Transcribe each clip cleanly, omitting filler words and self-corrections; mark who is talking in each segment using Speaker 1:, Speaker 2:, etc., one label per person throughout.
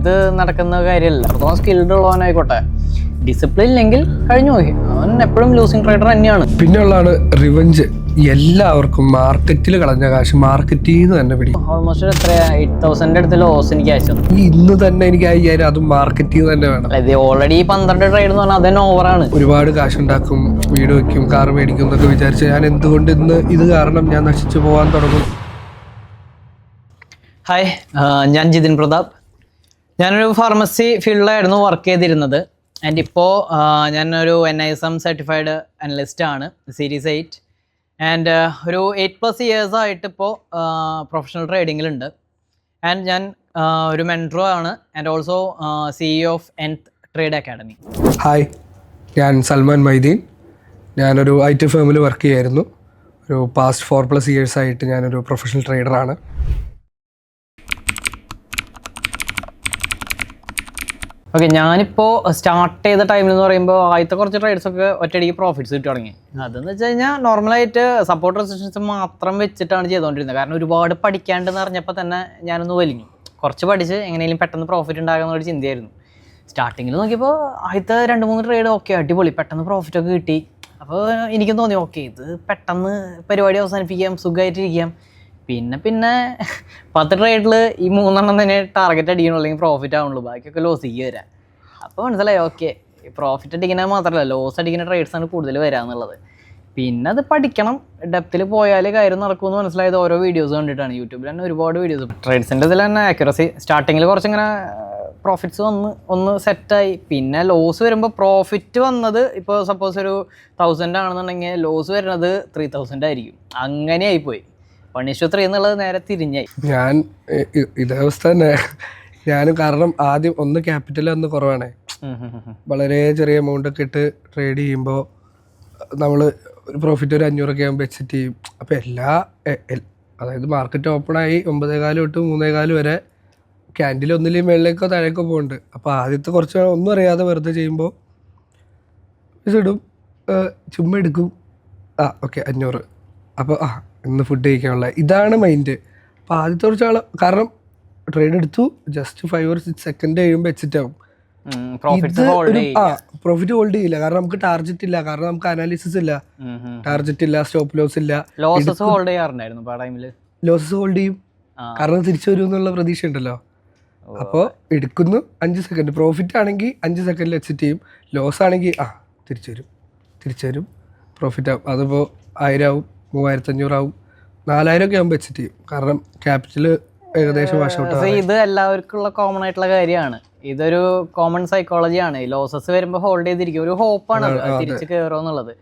Speaker 1: ഇത് നടക്കുന്ന കാര്യമല്ല. അത്രത്തോളം സ്കിൽഡ് ഉള്ളവനായിക്കോട്ടെ, ഡിസിപ്ലിൻ ഇല്ലെങ്കിൽ കഴിഞ്ഞു പോയി. അവൻ എപ്പോഴും ലൂസിങ് ട്രേഡർ തന്നെയാണ്.
Speaker 2: പിന്നെ ഉള്ളതാണ് റിവഞ്ച്. എല്ലാവർക്കും മാർക്കറ്റിൽ കളഞ്ഞ കാശ് മാർക്കറ്റിൽ നിന്ന് തന്നെ പിടിക്കും.
Speaker 1: ഓൾമോസ്റ്റ് എത്ര 8,000 അടുത്ത് ലോസ് എനിക്ക് അയച്ചു.
Speaker 2: ഇന്ന് തന്നെ എനിക്ക് 5,000 അതും മാർക്കറ്റിൽ നിന്ന് തന്നെ വേണം.
Speaker 1: ഇത് ഓൾറെഡി 12 ട്രേഡ് എന്ന് പറഞ്ഞാൽ അതന്നെ ഓവറാണ്.
Speaker 2: ഒരുപാട് കാശുണ്ടാക്കും, വീട് വയ്ക്കും, കാർ മേടിക്കും എന്നൊക്കെ വിചാരിച്ച് ഞാൻ എന്തുകൊണ്ട് ഇന്ന് ഇത് കാരണം ഞാൻ നശിച്ചു പോകാൻ തുടങ്ങും.
Speaker 1: ഹായ്, ഞാൻ ജിതിൻ പ്രതാപ്. ഞാനൊരു ഫാർമസി ഫീൽഡിലായിരുന്നു വർക്ക് ചെയ്തിരുന്നത്. ആൻഡ് ഇപ്പോൾ ഞാനൊരു NISM സർട്ടിഫൈഡ് അനലിസ്റ്റ് ആണ്, സീരീസ് 8. ആൻഡ് ഒരു 8+ years ആയിട്ട് ഇപ്പോൾ പ്രൊഫഷണൽ ട്രേഡിങ്ങിലുണ്ട്. ആൻഡ് ഞാൻ ഒരു മെൻറ്ററോ ആണ്, and also CEO of Nth trade academy.
Speaker 2: Hi, ഞാൻ സൽമാൻ മൈദീൻ. ഞാനൊരു IT ഫേമിൽ വർക്ക് ചെയ്യായിരുന്നു. ഒരു പാസ്റ്റ് 4+ years ആയിട്ട് ഞാനൊരു പ്രൊഫഷണൽ ട്രേഡറാണ്.
Speaker 1: ഓക്കെ, ഞാനിപ്പോൾ സ്റ്റാർട്ട് ചെയ്ത ടൈമിൽ എന്ന് പറയുമ്പോൾ ആദ്യത്തെ കുറച്ച് ട്രേഡ്സൊക്കെ ഒറ്റയടിക്ക് പ്രോഫിറ്റ്സ് കിട്ടി തുടങ്ങി. അതെന്ന് വെച്ച് കഴിഞ്ഞാൽ നോർമലായിട്ട് സപ്പോർട്ട് റെസിസ്റ്റൻസ് മാത്രം വെച്ചിട്ടാണ് ചെയ്തുകൊണ്ടിരുന്നത്. കാരണം ഒരുപാട് പഠിക്കാണ്ടെന്ന് അറിഞ്ഞപ്പോൾ തന്നെ ഞാനൊന്ന് വലിഞ്ഞു. കുറച്ച് പഠിച്ച് എങ്ങനെയും പെട്ടെന്ന് പ്രോഫിറ്റ് ഉണ്ടാകാമെന്നൊരു ചിന്തയായിരുന്നു. സ്റ്റാർട്ടിങ്ങിൽ നോക്കിയപ്പോൾ ആദ്യത്തെ 2-3 ട്രേഡ് ഓക്കെ അടിപൊളി, പെട്ടെന്ന് പ്രോഫിറ്റൊക്കെ കിട്ടി. അപ്പോൾ എനിക്കും തോന്നി ഓക്കെ ഇത് പെട്ടെന്ന് പരിപാടി അവസാനിപ്പിക്കാം, സുഖമായിട്ടിരിക്കാം. പിന്നെ 10 ട്രേഡിൽ ഈ 3 തന്നെ ടാർഗറ്റ് അടിക്കണുള്ളൂ, അല്ലെങ്കിൽ പ്രോഫിറ്റ് ആവുള്ളൂ, ബാക്കിയൊക്കെ ലോസിക്ക് വരാം. അപ്പോൾ മനസ്സിലായി ഓക്കെ പ്രോഫിറ്റ് അടിക്കുന്നത് മാത്രമല്ല ലോസ് അടിക്കുന്ന ട്രേഡ്സാണ് കൂടുതൽ വരാമെന്നുള്ളത്. പിന്നെ അത് പഠിക്കണം, ഡെപ്തിൽ പോയാൽ കാര്യം നടക്കുമെന്ന് മനസ്സിലായത് ഓരോ വീഡിയോസ് കണ്ടിട്ടാണ്. യൂട്യൂബിൽ തന്നെ ഒരുപാട് വീഡിയോസ്. ട്രേഡ്സിൻ്റെ ഇതിൽ തന്നെ ആക്യുറസി സ്റ്റാർട്ടിങ്ങിൽ കുറച്ചിങ്ങനെ പ്രോഫിറ്റ്സ് ഒന്ന് സെറ്റായി. പിന്നെ ലോസ് വരുമ്പോൾ പ്രോഫിറ്റ് വന്നത് ഇപ്പോൾ സപ്പോസ് ഒരു 1000 ആണെന്നുണ്ടെങ്കിൽ ലോസ് വരുന്നത് 3000 ആയിരിക്കും. അങ്ങനെ ആയിപ്പോയി. 1:3 എന്നുള്ളത് നേരെ തിരിഞ്ഞായി.
Speaker 2: ഞാൻ ഇതേ അവസ്ഥ തന്നെ. ഞാനും കാരണം ആദ്യം ക്യാപിറ്റൽ കുറവാണ്. വളരെ ചെറിയ എമൗണ്ട് ഒക്കെ ഇട്ട് ട്രേഡ് ചെയ്യുമ്പോൾ നമ്മൾ ഒരു പ്രോഫിറ്റ് ഒരു 500 ആകുമ്പോൾ എക്സിറ്റ് ചെയ്യും. അപ്പോൾ അതായത് മാർക്കറ്റ് ഓപ്പണായി 9:15 തൊട്ട് 3:15 വരെ ക്യാൻഡിൽ ഒന്നിലെയും മേളിലേക്കോ താഴേക്കോ പോകുന്നുണ്ട്. അപ്പോൾ ആദ്യത്തെ കുറച്ച് ഒന്നും അറിയാതെ വെറുതെ ചെയ്യുമ്പോൾ ഇടും, ചുമ്മാ എടുക്കും, ഓക്കെ 500, അപ്പോൾ ഇന്ന് ഫുഡ് കഴിക്കാനുള്ള ഇതാണ് മൈൻഡ്. അപ്പോൾ ആദ്യത്തെ കുറച്ച് കാരണം ട്രേഡ് എടുത്തു, ജസ്റ്റ് 5 or 6 സെക്കൻഡ് കഴിയുമ്പോൾ എക്സിറ്റ് ആവും. പ്രോഫിറ്റ് ഹോൾഡ് ചെയ്യില്ല, കാരണം നമുക്ക് ടാർജറ്റ് ഇല്ല, കാരണം നമുക്ക് അനാലിസിസ് ഇല്ല, ടാർജറ്റ് ഇല്ല, സ്റ്റോപ്പ് ലോസ് ഇല്ല.
Speaker 1: ലോസസ് ഹോൾഡ് ചെയ്യാറുണ്ടായിരുന്നു.
Speaker 2: ലോസസ് ഹോൾഡ് ചെയ്യും, കാരണം തിരിച്ചു വരും എന്നുള്ള പ്രതീക്ഷ ഉണ്ടല്ലോ. അപ്പോൾ എടുക്കുന്നു 5 സെക്കൻഡ്, പ്രോഫിറ്റ് ആണെങ്കിൽ 5 സെക്കൻഡിൽ എക്സിറ്റ് ചെയ്യും, ലോസ് ആണെങ്കിൽ തിരിച്ചു വരും പ്രോഫിറ്റ് ആവും. അതിപ്പോൾ 1000 ആവും, 3500 ആവും, 4000 ഒക്കെ ആകുമ്പോൾ എക്സിറ്റ് ചെയ്യും, കാരണം ക്യാപിറ്റൽ ഏകദേശം വാഷ് ഔട്ട് ആവും.
Speaker 1: ഇത് എല്ലാവർക്കുള്ള കോമൺ ആയിട്ടുള്ള കാര്യമാണ്. ഇതൊരു കോമൺ സൈക്കോളജിയാണ്. ലോസസ് വരുമ്പോൾ ഹോൾഡ് ചെയ്തിരിക്കും, ഒരു ഹോപ്പാണ് തിരിച്ച് കയറുമോ എന്നുള്ളത്.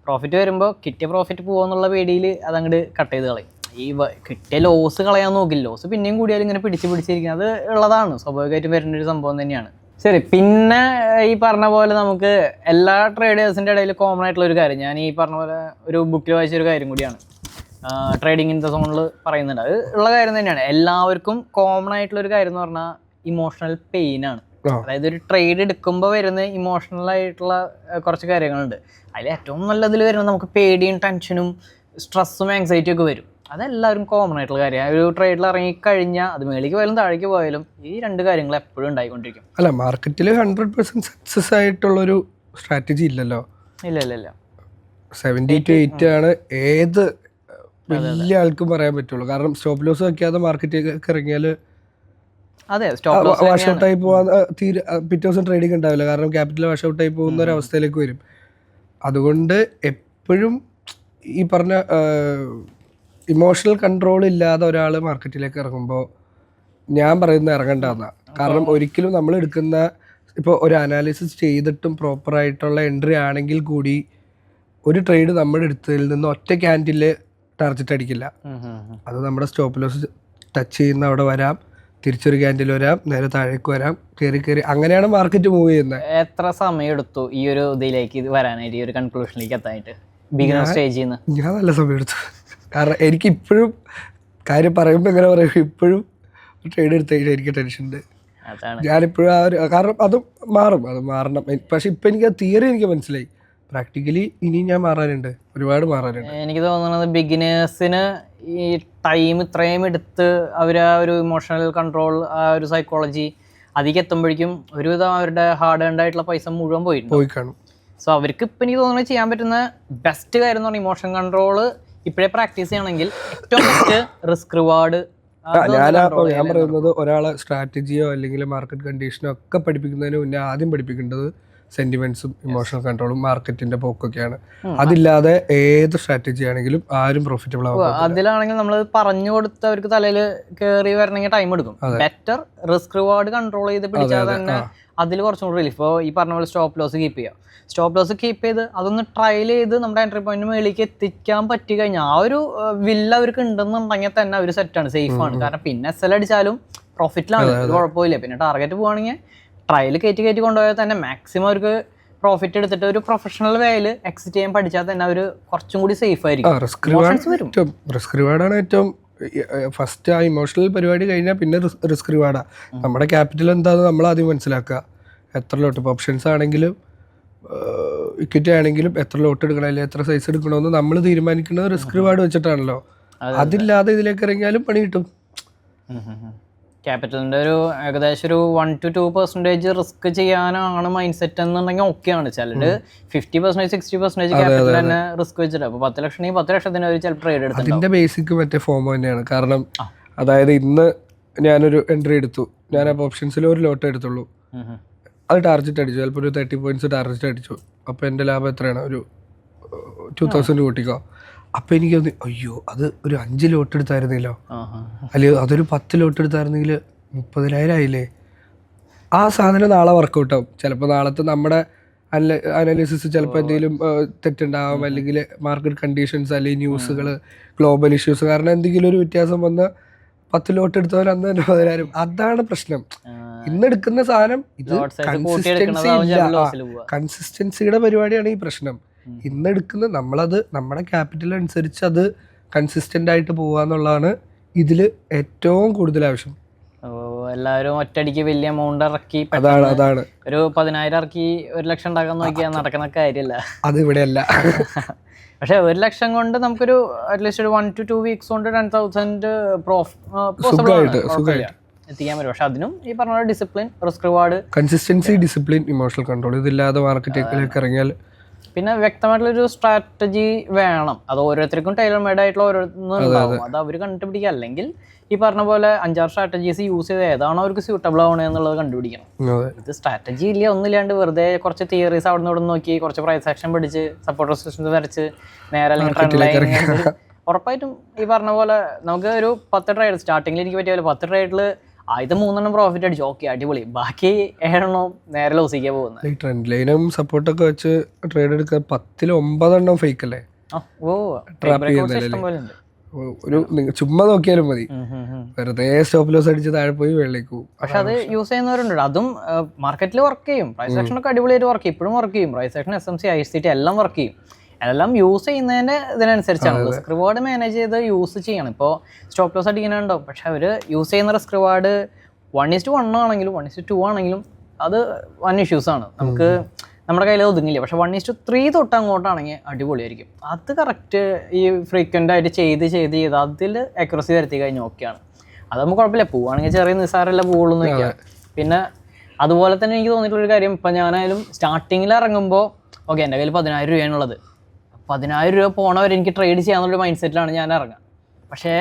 Speaker 1: പ്രോഫിറ്റ് വരുമ്പോൾ കിട്ടിയ പ്രോഫിറ്റ് പോകുമെന്നുള്ള പേടിയിൽ അതങ്ങോട്ട് കട്ട് ചെയ്ത് കളയും. ഈ കിട്ടിയ ലോസ് കളയാൻ നോക്കില്ല, ലോസ് പിന്നെയും കൂടിയാലും ഇങ്ങനെ പിടിച്ചിരിക്കുന്നത് അത് ഉള്ളതാണ്, സ്വാഭാവികമായിട്ടും വരുന്ന ഒരു സംഭവം തന്നെയാണ്. ശരി, പിന്നെ ഈ പറഞ്ഞ പോലെ നമുക്ക് എല്ലാ ട്രേഡേഴ്സിൻ്റെ ഇടയിൽ കോമൺ ആയിട്ടുള്ള ഒരു കാര്യം, ഞാൻ ഈ പറഞ്ഞ പോലെ ഒരു ബുക്കിൽ വായിച്ചൊരു കാര്യം കൂടിയാണ്, ട്രേഡിംഗ് ഇൻ ദ സോണിൽ പറയുന്നുണ്ട്. അത് ഉള്ള കാര്യം തന്നെയാണ്. എല്ലാവർക്കും കോമൺ ആയിട്ടുള്ള ഒരു കാര്യം എന്ന് പറഞ്ഞാൽ ഇമോഷണൽ പെയിൻ ആണ്. അതായത് ഒരു ട്രേഡ് എടുക്കുമ്പോൾ വരുന്ന ഇമോഷണൽ ആയിട്ടുള്ള കുറച്ച് കാര്യങ്ങളുണ്ട്. അതിൽ ഏറ്റവും നല്ലതിൽ വരുന്നത് നമുക്ക് പേടിയും ടെൻഷനും സ്ട്രെസ്സും ആങ്സൈറ്റിയും ഒക്കെ വരും. അതെല്ലാവരും കോമൺ ആയിട്ടുള്ള കാര്യമാണ്. ഒരു ട്രേഡിൽ ഇറങ്ങിക്കഴിഞ്ഞാൽ അത് മേളിലേക്ക് പോയാലും താഴേക്ക് പോയാലും ഈ 2 കാര്യങ്ങൾ എപ്പോഴും ഉണ്ടായിക്കൊണ്ടിരിക്കും.
Speaker 2: അല്ല, മാർക്കറ്റിൽ 100% സക്സസ് ആയിട്ടുള്ളൊരു സ്ട്രാറ്റജി ഇല്ലല്ലോ.
Speaker 1: ഇല്ല
Speaker 2: 70 to 80 ആണ് ഏത് വലിയ ആൾക്കും പറയാൻ പറ്റുള്ളൂ. കാരണം സ്റ്റോപ്പ് ലോസ് വെക്കാതെ മാർക്കറ്റിലേക്ക് ഇറങ്ങിയാൽ വാഷ് ഔട്ടായി പോകാൻ പിറ്റേ ദിവസം ട്രേഡിംഗ് ഉണ്ടാവില്ല, കാരണം ക്യാപിറ്റൽ വാഷ് ഔട്ടായി പോകുന്ന ഒരു അവസ്ഥയിലേക്ക് വരും. അതുകൊണ്ട് എപ്പോഴും ഈ പറഞ്ഞ ഇമോഷണൽ കൺട്രോൾ ഇല്ലാതെ ഒരാൾ മാർക്കറ്റിലേക്ക് ഇറങ്ങുമ്പോൾ ഞാൻ പറയുന്നത് ഇറങ്ങണ്ടെന്നാണ്. കാരണം ഒരിക്കലും നമ്മൾ എടുക്കുന്ന ഇപ്പോൾ ഒരു അനാലിസിസ് ചെയ്തിട്ടും പ്രോപ്പറായിട്ടുള്ള എൻട്രി ആണെങ്കിൽ കൂടി ഒരു ട്രേഡ് നമ്മൾ എടുത്തതിൽ നിന്ന് ഒറ്റ ക്യാൻഡിൽ ടാർജറ്റ് അടിക്കില്ല. അത് നമ്മുടെ സ്റ്റോപ്പ് ലോസ് ടച്ച് ചെയ്യുന്ന അവിടെ വരാം, തിരിച്ചൊരു ക്യാൻഡിൽ വരാം, നേരെ താഴേക്ക് വരാം, കയറി അങ്ങനെയാണ് മാർക്കറ്റ് മൂവ് ചെയ്യുന്നത്.
Speaker 1: എത്ര സമയം എടുത്തു ഈ ഒരു ഇതിലേക്ക് വരാനായിട്ട്, ഈ ഒരു കൺക്ലൂഷനിലേക്ക് എത്താനായിട്ട് ബിഗിനർ സ്റ്റേജിൽ നിന്ന്?
Speaker 2: ഞാൻ നല്ല സമയം എടുത്തു. കാരണം എനിക്ക് ഇപ്പോഴും കാര്യം പറയുമ്പോൾ എങ്ങനെ പറയും, ഇപ്പോഴും ട്രേഡ് എടുത്ത് കഴിഞ്ഞാൽ എനിക്ക് ടെൻഷൻ ഉണ്ട്. ഞാനിപ്പോഴും കാരണം അത് മാറണം. പക്ഷെ ഇപ്പം എനിക്ക് ആ തിയറി എനിക്ക് മനസ്സിലായി, പ്രാക്ടിക്കലി ഇനി ഞാൻ മാറാനുണ്ട്, ഒരുപാട് മാറാനുണ്ട്.
Speaker 1: എനിക്ക് തോന്നുന്നത് ബിഗിനേഴ്സിന് ഈ ടൈം ഇത്രയും എടുത്ത് അവർ ആ ഒരു ഇമോഷണൽ കൺട്രോൾ, ആ ഒരു സൈക്കോളജി അതിലേക്ക് എത്തുമ്പോഴേക്കും ഒരുവിധം അവരുടെ ഹാർഡ് ഏൺഡ് ആയിട്ടുള്ള പൈസ മുഴുവൻ പോയിട്ടുണ്ട്.
Speaker 2: പോയി കാണും.
Speaker 1: സോ അവർക്ക് ഇപ്പം എനിക്ക് തോന്നുന്നത് ചെയ്യാൻ പറ്റുന്ന ബെസ്റ്റ് കാര്യം എന്ന് പറഞ്ഞാൽ ഇമോഷൻ കൺട്രോൾ ഇപ്പോഴേ പ്രാക്ടീസ് ചെയ്യണമെങ്കിൽ ഏറ്റവും ബെസ്റ്റ് റിസ്ക് റിവാർഡ്.
Speaker 2: ഞാൻ പറയുന്നത് ഒരാളെ സ്ട്രാറ്റജിയോ അല്ലെങ്കിൽ മാർക്കറ്റ് കണ്ടീഷനോ ഒക്കെ പഠിപ്പിക്കുന്നതിന് മുന്നേ ആദ്യം പഠിപ്പിക്കേണ്ടത് സെന്റിമെന്റ്സും ഇമോഷണൽ കൺട്രോളും മാർക്കറ്റിന്റെ പോക്കൊക്കെയാണ്. അതില്ലാതെ ഏത് സ്ട്രാറ്റജി ആണെങ്കിലും ആരും പ്രോഫിറ്റബിൾ ആവും.
Speaker 1: അതിലാണെങ്കിൽ നമ്മൾ പറഞ്ഞു കൊടുത്ത് അവർക്ക് തലയിൽ കയറി വരണമെങ്കിൽ ടൈം എടുക്കും. ബെറ്റർ റിസ്ക് റിവാർഡ് കൺട്രോൾ ചെയ്ത് പിടിച്ചാൽ തന്നെ അതിൽ കുറച്ചും കൂടി റിലീഫ്. ഇപ്പോൾ ഈ പറഞ്ഞ പോലെ സ്റ്റോപ്പ് ലോസ് കീപ്പ് ചെയ്യുക. സ്റ്റോപ്പ് ലോസ് കീപ്പ് ചെയ്ത് അതൊന്ന് ട്രയൽ ചെയ്ത് നമ്മുടെ എൻട്രി പോയിന്റ് മേളിലേക്ക് എത്തിക്കാൻ പറ്റി കഴിഞ്ഞാൽ ആ ഒരു വില്ല അവർക്ക് ഉണ്ടെന്നുണ്ടെങ്കിൽ തന്നെ അവർ സെറ്റാണ്, സേഫാണ്. കാരണം പിന്നെ SL അടിച്ചാലും പ്രോഫിറ്റിലാണ്, കുഴപ്പമില്ല. പിന്നെ ടാർഗറ്റ് പോവുകയാണെങ്കിൽ ട്രയൽ കയറ്റി കൊണ്ടുപോയാൽ തന്നെ മാക്സിമം അവർക്ക് പ്രോഫിറ്റ് എടുത്തിട്ട് ഒരു പ്രൊഫഷണൽ വേയിൽ എക്സിറ്റ് ചെയ്യാൻ പഠിച്ചാൽ തന്നെ അവർ കുറച്ചും കൂടി സേഫ് ആയിരിക്കും.
Speaker 2: റിസ്ക് റിവാർഡാണ് ഏറ്റവും ഫസ്റ്റ്. ആ ഇമോഷണൽ പരിപാടി കഴിഞ്ഞാൽ പിന്നെ റിസ്ക് റിവാർഡാണ്. നമ്മുടെ ക്യാപിറ്റൽ എന്താണെന്ന് നമ്മൾ ആദ്യം മനസ്സിലാക്കുക. എത്ര ലോട്ട്, ഇപ്പോൾ ഓപ്ഷൻസ് ആണെങ്കിലും ഇക്വിറ്റി ആണെങ്കിലും എത്ര ലോട്ട് എടുക്കണം അല്ലെങ്കിൽ എത്ര സൈസ് എടുക്കണമെന്ന് നമ്മൾ തീരുമാനിക്കുന്നത് റിസ്ക് റിവാർഡ് വെച്ചിട്ടാണല്ലോ. അതില്ലാതെ ഇതിലേക്ക് ഇറങ്ങിയാലും പണി കിട്ടും.
Speaker 1: ക്യാപിറ്റലിൻ്റെ ഒരു ഏകദേശം ഒരു 1 to 2% റിസ്ക് ചെയ്യാനാണ് മൈൻഡ് സെറ്റ് എന്നുണ്ടെങ്കിൽ ഓക്കെയാണ്. ചിലര് 50%, 60% ക്യാപിറ്റൽ തന്നെ റിസ്ക് വെച്ചിട്ട്. അപ്പോൾ 10 ലക്ഷം 10 ലക്ഷത്തിന് ഒരു ചില ട്രേഡ് എടുത്തു.
Speaker 2: അതിൻ്റെ ബേസിക് മറ്റേ ഫോമോ തന്നെയാണ്. കാരണം അതായത് ഇന്ന് ഞാനൊരു എൻട്രി എടുത്തു, ഞാൻ അപ്പോൾ ഓപ്ഷൻസിൽ ഒരു ലോട്ട് എടുത്തുള്ളൂ, അത് ടാർജറ്റ് അടിച്ചു, ചിലപ്പോൾ ഒരു 30 പോയിന്റ്സ് ടാർജറ്റ് അടിച്ചു. അപ്പോൾ എൻ്റെ ലാഭം എത്രയാണ്, ഒരു 2000 കൂട്ടിക്കോ. അപ്പം എനിക്ക് തോന്നി, അയ്യോ അത് ഒരു 5 ലോട്ട് എടുത്തായിരുന്നല്ലോ, അല്ലെങ്കിൽ അതൊരു 10 ലോട്ട് എടുത്തായിരുന്നെങ്കിൽ 30,000 ആയില്ലേ. ആ സാധനം നാളെ വർക്കൗട്ട് ആവും. ചിലപ്പോൾ നാളത്തെ നമ്മുടെ അനാലിസിസ് ചിലപ്പോൾ എന്തെങ്കിലും തെറ്റുണ്ടാവും, അല്ലെങ്കിൽ മാർക്കറ്റ് കണ്ടീഷൻസ് അല്ലെങ്കിൽ ന്യൂസുകൾ, ഗ്ലോബൽ ഇഷ്യൂസ് കാരണം എന്തെങ്കിലും ഒരു വ്യത്യാസം വന്ന് 10 ലോട്ട് എടുത്തവർ അന്ന് തന്നെ 10,000. അതാണ് പ്രശ്നം. ഇന്നെടുക്കുന്ന സാധനം ഇത് കൺസിസ്റ്റൻസിയുടെ പരിപാടിയാണ് ഈ പ്രശ്നം. ഇന്നെടുക്കുന്ന നമ്മളത് നമ്മുടെ ക്യാപിറ്റൽ അനുസരിച്ച് അത് കൺസിസ്റ്റന്റ് ആയിട്ട് പോവാന്നുള്ളതാണ് ഇതിൽ ഏറ്റവും കൂടുതൽ ആവശ്യം.
Speaker 1: എല്ലാവരും ഒറ്റയടിക്ക് വലിയ എമൗണ്ട് ഇറക്കി
Speaker 2: അതാണ്
Speaker 1: ഒരു 10,000 ഇറക്കി 1 ലക്ഷം ഉണ്ടാക്കാൻ നോക്കിയാൽ നടക്കുന്ന കാര്യമല്ല.
Speaker 2: അത് ഇവിടെയല്ല.
Speaker 1: പക്ഷെ 1 ലക്ഷം കൊണ്ട് നമുക്കൊരു അറ്റ്ലീസ്റ്റ് ഒരു 1 to 2 weeks കൊണ്ട് 10,000 എത്തിക്കാൻ പറ്റും. പക്ഷെ അതിനും ഈ പറഞ്ഞ discipline, risk reward,
Speaker 2: consistency, discipline, emotional control ഇതില്ലാതെ മാർക്കറ്റിലേക്ക് ഇറങ്ങിയാൽ
Speaker 1: പിന്നെ വ്യക്തമായിട്ടുള്ളൊരു സ്ട്രാറ്റജി വേണം. അത് ഓരോരുത്തർക്കും ടൈലർ മെയ്ഡ് ആയിട്ടുള്ള ഓരോന്നുണ്ടാവും. അത് അവർ കണ്ടുപിടിക്കുക. അല്ലെങ്കിൽ ഈ പറഞ്ഞ പോലെ 5-6 സ്ട്രാറ്റജീസ് യൂസ് ചെയ്ത് ഏതാണോ അവർക്ക് സ്യൂട്ടബിൾ ആവണേ എന്നുള്ളത് കണ്ടുപിടിക്കണം. ഇത് സ്ട്രാറ്റജി ഇല്ല, ഒന്നുമില്ലാണ്ട് വെറുതെ കുറച്ച് തിയറീസ് അവിടെ നിന്ന് ഇവിടെ നോക്കി കുറച്ച് പ്രൈസ് ആക്ഷൻ പിടിച്ച് സപ്പോർട്ട് റെസിസ്റ്റൻസ് വരച്ച് നേരെ അല്ലെങ്കിൽ ട്രെൻഡ് ലൈൻ ഉറപ്പായിട്ടും ഈ പറഞ്ഞ പോലെ നമുക്ക് ഒരു 10 ട്രേഡ് സ്റ്റാർട്ടിങ്ങിൽ എനിക്ക് പറ്റിയ പോലെ 10 ട്രേഡിൽ ആദ്യത്തെ 3 പ്രോഫിറ്റ് അടിച്ചു, ഓക്കെ അടിപൊളി. ബാക്കി 7 നേരെ ലോസിക്കാ പോകുന്നത്.
Speaker 2: ഈ ട്രെൻഡ് ലൈനും സപ്പോർട്ടൊക്കെ വെച്ച് ട്രേഡ് എടുക്കുക 10-ൽ 9 ഫേക്ക് അല്ലേ. ഒരു ചുമ്മാ നോക്കിയാലും മതി, വെറുതെ സ്റ്റോപ്പ് ലോസ് അടിച്ച് താഴെ പോയി വെള്ളേക്ക് പോകും.
Speaker 1: പക്ഷെ അത് യൂസ് ചെയ്യുന്നവരുണ്ട്. അതും മാർക്കറ്റിൽ വർക്ക് ചെയ്യും. പ്രൈസ് ആക്ഷൻ ഒക്കെ അടിപൊളിയായിട്ട് വർക്ക് ചെയ്യും, ഇപ്പോഴും വർക്ക് ചെയ്യും. പ്രൈസ് ആക്ഷൻ, SMC, ICT എല്ലാം വർക്ക് ചെയ്യും. എല്ലാം യൂസ് ചെയ്യുന്നതിൻ്റെ ഇതിനനുസരിച്ചാണ്. റിസ്ക് റിവാർഡ് മാനേജ് ചെയ്ത് യൂസ് ചെയ്യണം. ഇപ്പോൾ സ്റ്റോപ്പ് ലോസ് അടിക്കാനുണ്ടാവും, പക്ഷെ അവർ യൂസ് ചെയ്യുന്ന റിസ്ക് റിവാർഡ് 1:1 ആണെങ്കിലും 1:2 ആണെങ്കിലും അത് 1 ഇഷ്യൂസാണ്. നമുക്ക് നമ്മുടെ കയ്യിൽ ഒതുങ്ങില്ല. പക്ഷെ 1:3 തൊട്ട് അങ്ങോട്ടാണെങ്കിൽ അടിപൊളിയായിരിക്കും. അത് കറക്റ്റ് ഈ ഫ്രീക്വൻ്റ് ആയിട്ട് ചെയ്ത് അതിൽ അക്യുറസി വരുത്തി കഴിഞ്ഞാൽ ഓക്കെയാണ്. അത് നമുക്ക് കുഴപ്പമില്ല. പോവുകയാണെങ്കിൽ ചെറിയ നിസ്സാരമല്ല പോവുള്ളൂ എന്ന് വയ്ക്കാം. പിന്നെ അതുപോലെ തന്നെ എനിക്ക് തോന്നിയിട്ടുള്ളൊരു കാര്യം, ഇപ്പം ഞാനായാലും സ്റ്റാർട്ടിങ്ങിൽ ഇറങ്ങുമ്പോൾ ഓക്കെ എൻ്റെ കയ്യിൽ 10,000 രൂപയാണുള്ളത്, 10,000 രൂപ പോണവരെ എനിക്ക് ട്രേഡ് ചെയ്യാന്നുള്ളൊരു മൈൻഡ് സെറ്റിലാണ് ഞാൻ ഇറങ്ങുക. പക്ഷേ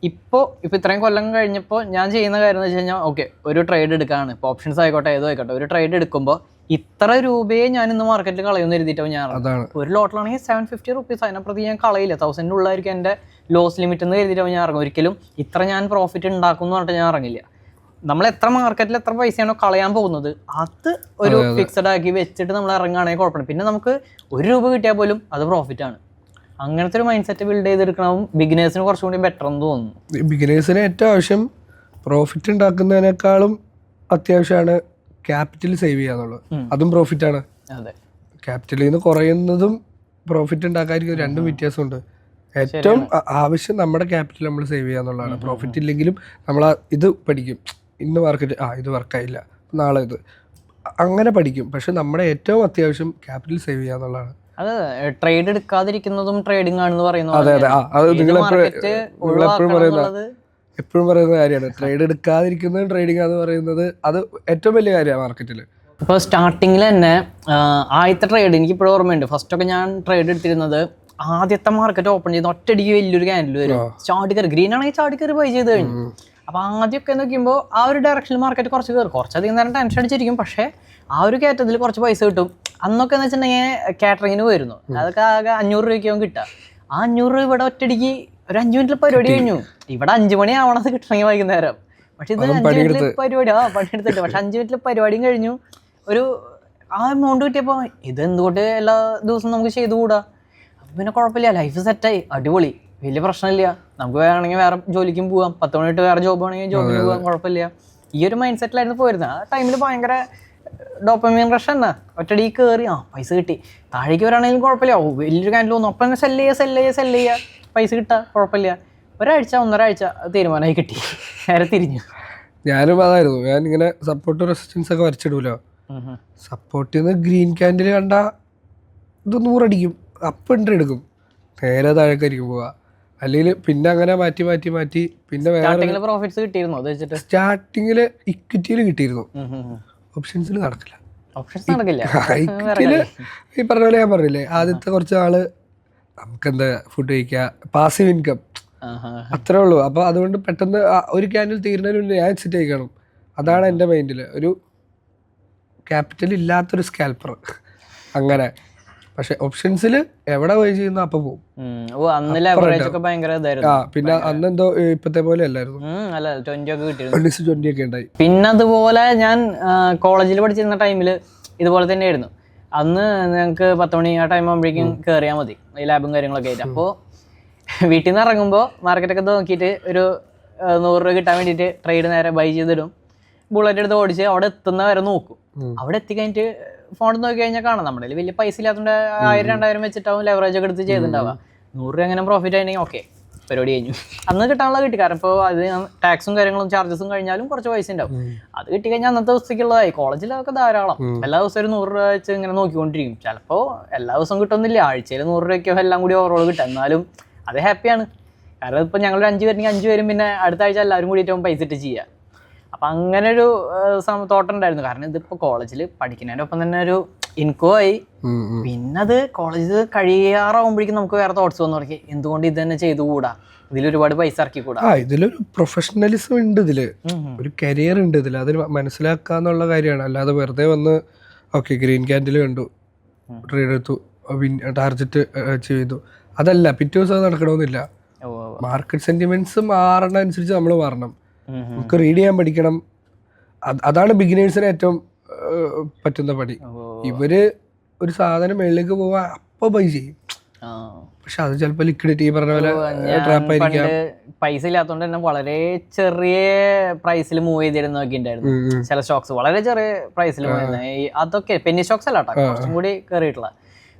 Speaker 1: ഇപ്പോൾ ഇത്രയും കൊല്ലം കഴിഞ്ഞപ്പോൾ ഞാൻ ചെയ്യുന്ന കാര്യം എന്ന് വെച്ച് കഴിഞ്ഞാൽ ഓക്കെ ഒരു ട്രേഡ് എടുക്കുകയാണ്, ഇപ്പോൾ ഓപ്ഷൻസ് ആയിക്കോട്ടെ ഏതോ ആയിക്കോട്ടെ, ഒരു ട്രേഡ് എടുക്കുമ്പോൾ ഇത്ര രൂപയെ ഞാൻ ഇന്ന് മാർക്കറ്റിൽ കളയുമെന്ന് എഴുതിയിട്ടാവും ഞാൻ ഇറങ്ങും. ഒരു ലോട്ടിലാണെങ്കിൽ 750 rupees, അതിനപ്പുറത്ത് ഞാൻ കളയില്ല. 1000 ഉള്ളായിരിക്കും എൻ്റെ ലോസ് ലിമിറ്റ് എന്ന് എഴുതിയിട്ടാവും ഞാൻ ഇറങ്ങും. ഒരിക്കലും ഇത്ര ഞാൻ പ്രോഫിറ്റ് ഉണ്ടാക്കും എന്ന് പറഞ്ഞിട്ട് ഞാൻ ഇറങ്ങില്ല. നമ്മൾ എത്ര മാർക്കറ്റിൽ എത്ര പൈസയാണോ കളയാൻ പോകുന്നത് അത് ഒരു ഫിക്സഡ് ആക്കി വെച്ചിട്ട് നമ്മൾ ഇറങ്ങുകയാണെങ്കിൽ കുഴപ്പമില്ല. പിന്നെ നമുക്ക് 1 രൂപ കിട്ടിയാൽ പോലും അത് പ്രോഫിറ്റാണ്. അങ്ങനത്തെ ഒരു മൈൻഡ് സെറ്റ് ബിൽഡ് ചെയ്തെടുക്കണം. ബിഗിനേഴ്സിന് കുറച്ചും കൂടി ബെറ്റർ എന്ന് തോന്നുന്നു.
Speaker 2: ബിഗിനേഴ്സിന് ഏറ്റവും ആവശ്യം പ്രോഫിറ്റ് ഉണ്ടാക്കുന്നതിനേക്കാളും അത്യാവശ്യമാണ് ക്യാപിറ്റൽ സേവ് ചെയ്യാന്നുള്ളത്. അതും പ്രോഫിറ്റാണ്.
Speaker 1: അതെ,
Speaker 2: ക്യാപിറ്റലിൽ നിന്ന് കുറയുന്നതും പ്രോഫിറ്റ് ഉണ്ടാക്കാതിരിക്കും, രണ്ടും വ്യത്യാസമുണ്ട്. ഏറ്റവും ആവശ്യം നമ്മുടെ ക്യാപിറ്റൽ നമ്മൾ സേവ് ചെയ്യാന്നുള്ളതാണ്. പ്രോഫിറ്റ് ഇല്ലെങ്കിലും നമ്മൾ ഇത് പഠിക്കും. ഇന്ന് മാർക്കറ്റ് ഇത് വർക്കായില്ല, നാളെ ഇത് അങ്ങനെ പഠിക്കും. പക്ഷെ നമ്മുടെ ഏറ്റവും അത്യാവശ്യം ക്യാപിറ്റൽ സേവ് ചെയ്യാന്നുള്ളതാണ്.
Speaker 1: അത് ട്രേഡ് എടുക്കാതിരിക്കുന്നതും ട്രേഡിംഗ് ആണെന്ന് പറയുന്നത്.
Speaker 2: അതെ അതെ, അത് നിങ്ങളെപ്പോഴും പറയുന്നത് എപ്പോഴും പറയുന്ന കാര്യമാണ്. ട്രേഡ് എടുക്കാതിരിക്കുന്നത് ട്രേഡിംഗ് എന്ന് പറയുന്നത് അത് ഏറ്റവും വലിയ കാര്യമാണ് മാർക്കറ്റിൽ.
Speaker 1: ഇപ്പോൾ സ്റ്റാർട്ടിങ്ങിൽ തന്നെ ആദ്യത്തെ ട്രേഡ് എനിക്ക് ഇപ്പോഴും ഓർമ്മയുണ്ട്. ഫസ്റ്റൊക്കെ ഞാൻ ട്രേഡ് എടുത്തിരുന്നത് ആദ്യത്തെ മാർക്കറ്റ് ഓപ്പൺ ചെയ്ത് ഒറ്റയടിക്ക് വലിയൊരു ക്യാൻഡിൽ വരും, ചാടിക്കറി ഗ്രീൻ ആണെങ്കിൽ ചാടിക്കറി ബൈ ചെയ്ത് കഴിഞ്ഞു. അപ്പോൾ ആദ്യമൊക്കെ നോക്കുമ്പോൾ ആ ഒരു ഡയറക്ഷനിൽ മാർക്കറ്റ് കുറച്ച് കയറും, കുറച്ചധികം നേരം ടെൻഷൻ അടിച്ചിരിക്കും, പക്ഷേ ആ ഒരു കയറ്റത്തിൽ കുറച്ച് പൈസ കിട്ടും. അന്നൊക്കെ എന്ന് വെച്ചിട്ടുണ്ടെങ്കിൽ കാറ്ററിങ്ങിന് പോയിരുന്നു, അതൊക്കെ ആകെ 500 രൂപയ്ക്കാവും കിട്ടുക. ആ 500 രൂപ ഇവിടെ ഒറ്റയടിക്ക് ഒരു 5 മിനിറ്റിൽ പരിപാടി കഴിഞ്ഞു. ഇവിടെ 5 മണി ആവണത് കിട്ടണമെങ്കിൽ വൈകുന്നേരം, പക്ഷെ ഇത് 5 മിനിറ്റിൽ പരിപാടി പണിയെടുത്തിട്ട്, പക്ഷെ 5 മിനിറ്റിൽ പരിപാടിയും കഴിഞ്ഞു. ഒരു ആ എമൗണ്ട് കിട്ടിയപ്പോൾ ഇത് എന്തുകൊണ്ട് എല്ലാ ദിവസവും നമുക്ക് ചെയ്തുകൂടാ? അപ്പം പിന്നെ കുഴപ്പമില്ല, ലൈഫ് സെറ്റായി, അടിപൊളി, വലിയ പ്രശ്നമില്ല. നമുക്ക് വേണമെങ്കിൽ വേറെ ജോലിക്കും പോവാം, 10 മണിട്ട് വേറെ ജോബ് വേണമെങ്കിൽ ജോബിന് പോകാം, കുഴപ്പമില്ല. ഈ ഒരു മൈൻഡ് സെറ്റിലായിരുന്നു പോയിരുന്നത്. ആ ടൈമിൽ ഭയങ്കര ഡോപ്പമൈൻ റഷ് തന്നെ, ഒറ്റടി കയറി പൈസ കിട്ടി. താഴേക്ക് വരാണെങ്കിലും കുഴപ്പമില്ല, വലിയൊരു ക്യാൻഡിൽ തോന്നും, അപ്പം തന്നെ സെല്ല് ചെയ്യുക, പൈസ കിട്ടുക, കുഴപ്പമില്ല. ഒരാഴ്ച 1.5 ആഴ്ച തീരുമാനമായി കിട്ടി, നേരെ തിരിഞ്ഞു.
Speaker 2: ഞാനും അതായിരുന്നു. ഞാൻ ഇങ്ങനെ സപ്പോർട്ട് റെസിസ്റ്റൻസ് ഒക്കെ വരച്ചിടൂലോ, സപ്പോർട്ടിൽ നിന്ന് ഗ്രീൻ ക്യാൻഡിൽ കണ്ട ഇത് 100 അടിക്കും, അപ്പം എൻട്രി എടുക്കും, നേരെ താഴേക്കായിരിക്കും പോവുക. അല്ലെങ്കിൽ പിന്നെ അങ്ങനെ മാറ്റി പിന്നെ വേറെ
Speaker 1: പ്രോഫിറ്റ്സ് കിട്ടിയിരുന്നു.
Speaker 2: സ്റ്റാർട്ടിങ്ങിൽ ഇക്വിറ്റിയിൽ കിട്ടിയിരുന്നു, ഓപ്ഷൻസിൽ നടക്കില്ല. ഇക്വിറ്റിയില് ഈ പറഞ്ഞ പോലെ ഞാൻ പറഞ്ഞില്ലേ, ആദ്യത്തെ കുറച്ച് നാള് നമുക്കെന്താ ഫുഡ് കഴിക്കുക, പാസീവ് ഇൻകം അത്രേ ഉള്ളൂ. അപ്പോൾ അതുകൊണ്ട് പെട്ടെന്ന് ഒരു ക്യാൻഡിൽ തീരുന്നതിന് മുന്നേ ഞാൻ എക്സിറ്റ് കഴിക്കണം. അതാണ് എൻ്റെ മൈൻഡിൽ. ഒരു ക്യാപിറ്റൽ ഇല്ലാത്തൊരു സ്കാൽപ്പർ അങ്ങനെ. പക്ഷെ ഓപ്ഷൻസിൽ എവിടെ പോയി ചെയ്യുന്ന അപ്പം പോകും. പിന്നെ അന്നെന്തോ ഇപ്പത്തെ പോലെ അല്ലായിരുന്നു, 20 ഒക്കെ ഉണ്ടായി.
Speaker 1: പിന്നെ അതുപോലെ ഞാൻ കോളേജിൽ പഠിച്ചിരുന്ന ടൈമിൽ ഇതുപോലെ തന്നെയായിരുന്നു. അന്ന് ഞങ്ങൾക്ക് 10 മണി ആ ടൈം ആകുമ്പോഴേക്കും കയറിയാൽ മതി, ഈ ലാബും കാര്യങ്ങളൊക്കെ ആയിട്ട്. അപ്പോൾ വീട്ടിൽ നിന്ന് ഇറങ്ങുമ്പോൾ മാർക്കറ്റൊക്കെ നോക്കിയിട്ട് ഒരു 100 രൂപ കിട്ടാൻ വേണ്ടിയിട്ട് ട്രേഡ് നേരെ ബൈ ചെയ്തിടും, ബുള്ളറ്റ് എടുത്ത് ഓടിച്ച് അവിടെ എത്തുന്ന വരെ നോക്കും. അവിടെ എത്തിക്കഴിഞ്ഞിട്ട് ഫോൺ നോക്കി കഴിഞ്ഞാൽ കാണാം നമ്മുടെ വലിയ പൈസ ഇല്ലാത്തതുകൊണ്ട് 1000-2000 വെച്ചിട്ടാവും ലെവറേജ് ഒക്കെ എടുത്ത് ചെയ്തിട്ടുണ്ടാവുക. 100 രൂപ എങ്ങനെ പ്രോഫിറ്റ് ആയിട്ടുണ്ടെങ്കിൽ ഓക്കെ, പരിപാടി കഴിഞ്ഞു. അന്ന് കിട്ടാനുള്ള കിട്ടി, കാരണം ഇപ്പോൾ അത് ടാക്സും കാര്യങ്ങളും ചാർജസും കഴിഞ്ഞാലും കുറച്ച് പൈസ ഉണ്ടാവും. അത് കിട്ടിക്കഴിഞ്ഞാൽ അന്നത്തെ ദിവസത്തേക്കുള്ളതായി. കോളേജിലൊക്കെ ധാരാളം, എല്ലാ ദിവസവും ഒരു 100 രൂപ വെച്ച് ഇങ്ങനെ നോക്കിക്കൊണ്ടിരിക്കും. ചിലപ്പോൾ എല്ലാ ദിവസവും കിട്ടുന്നില്ല, ആഴ്ചയിൽ 100 രൂപയ്ക്കോ എല്ലാം കൂടി ഓവറോൾ കിട്ടും. എന്നാലും അത് ഹാപ്പിയാണ്. കാരണം ഇപ്പോൾ ഞങ്ങൾ 5 പേരുണ്ടെങ്കിൽ 5 പേരും പിന്നെ അടുത്ത ആഴ്ച എല്ലാവരും കൂടിയിട്ട് പൈസ ഇട്ട് ചെയ്യുക. അപ്പം അങ്ങനെ ഒരു തോട്ടം ഉണ്ടായിരുന്നു. കാരണം ഇതിപ്പോൾ കോളേജിൽ പഠിക്കുന്നതിൻ്റെ ഒപ്പം തന്നെ ഒരു ഇൻകോ ആയി. പിന്നെ അത് കോളേജ് കഴിയാറാവുമ്പോഴേക്കും നമുക്ക് വേറെ തോട്ട്സ് വന്നു തുടങ്ങി, എന്തുകൊണ്ട് ഇത് തന്നെ ചെയ്തുകൂടാ, ഇതിലൊരുപാട് പൈസ ഇറക്കിക്കൂടാ.
Speaker 2: ഇതിലൊരു പ്രൊഫഷണലിസം ഉണ്ട്, ഇതില് ഒരു കരിയർ ഉണ്ട് ഇതിൽ, അത് മനസ്സിലാക്കാന്നുള്ള കാര്യമാണ്. അല്ലാതെ വെറുതെ വന്ന് ഓക്കെ ഗ്രീൻ ക്യാൻഡിൽ കണ്ടു, ട്രേഡ് എടുത്തു, ടാർജറ്റ് ചെയ്തു, അതല്ല. പിറ്റേ ദിവസം അത് നടക്കണമെന്നില്ല. മാർക്കറ്റ് സെന്റിമെന്റ്സ് മാറണ അനുസരിച്ച് നമ്മൾ മാറണം. നമുക്ക് റീഡ് ചെയ്യാൻ പഠിക്കണം. അതാണ് ബിഗിനേഴ്സിന് ഏറ്റവും പറ്റുന്ന പണി. ഇവര് ഒരു സാധനം മേളിലേക്ക് പോവാൻ അപ്പൊ ബൈ ചെയ്യും, പക്ഷെ അത് ചിലപ്പോൾ ലിക്വിഡിറ്റി പറഞ്ഞ പോലെ ട്രാപ്പ് ആയിരിക്കാം.
Speaker 1: പൈസ ഇല്ലാത്തതുകൊണ്ട് തന്നെ വളരെ ചെറിയ പ്രൈസിൽ മൂവ് ചെയ്തിരുന്നൊക്കെ ഉണ്ടായിരുന്നു. ചില സ്റ്റോക്സ് വളരെ ചെറിയ പ്രൈസിൽ മൂവ് ചെയ്യുന്നത്, അതൊക്കെ പെന്നി സ്റ്റോക്സ് അല്ല കേട്ടോ, കുറച്ചും കൂടി കയറിയിട്ടുള്ള.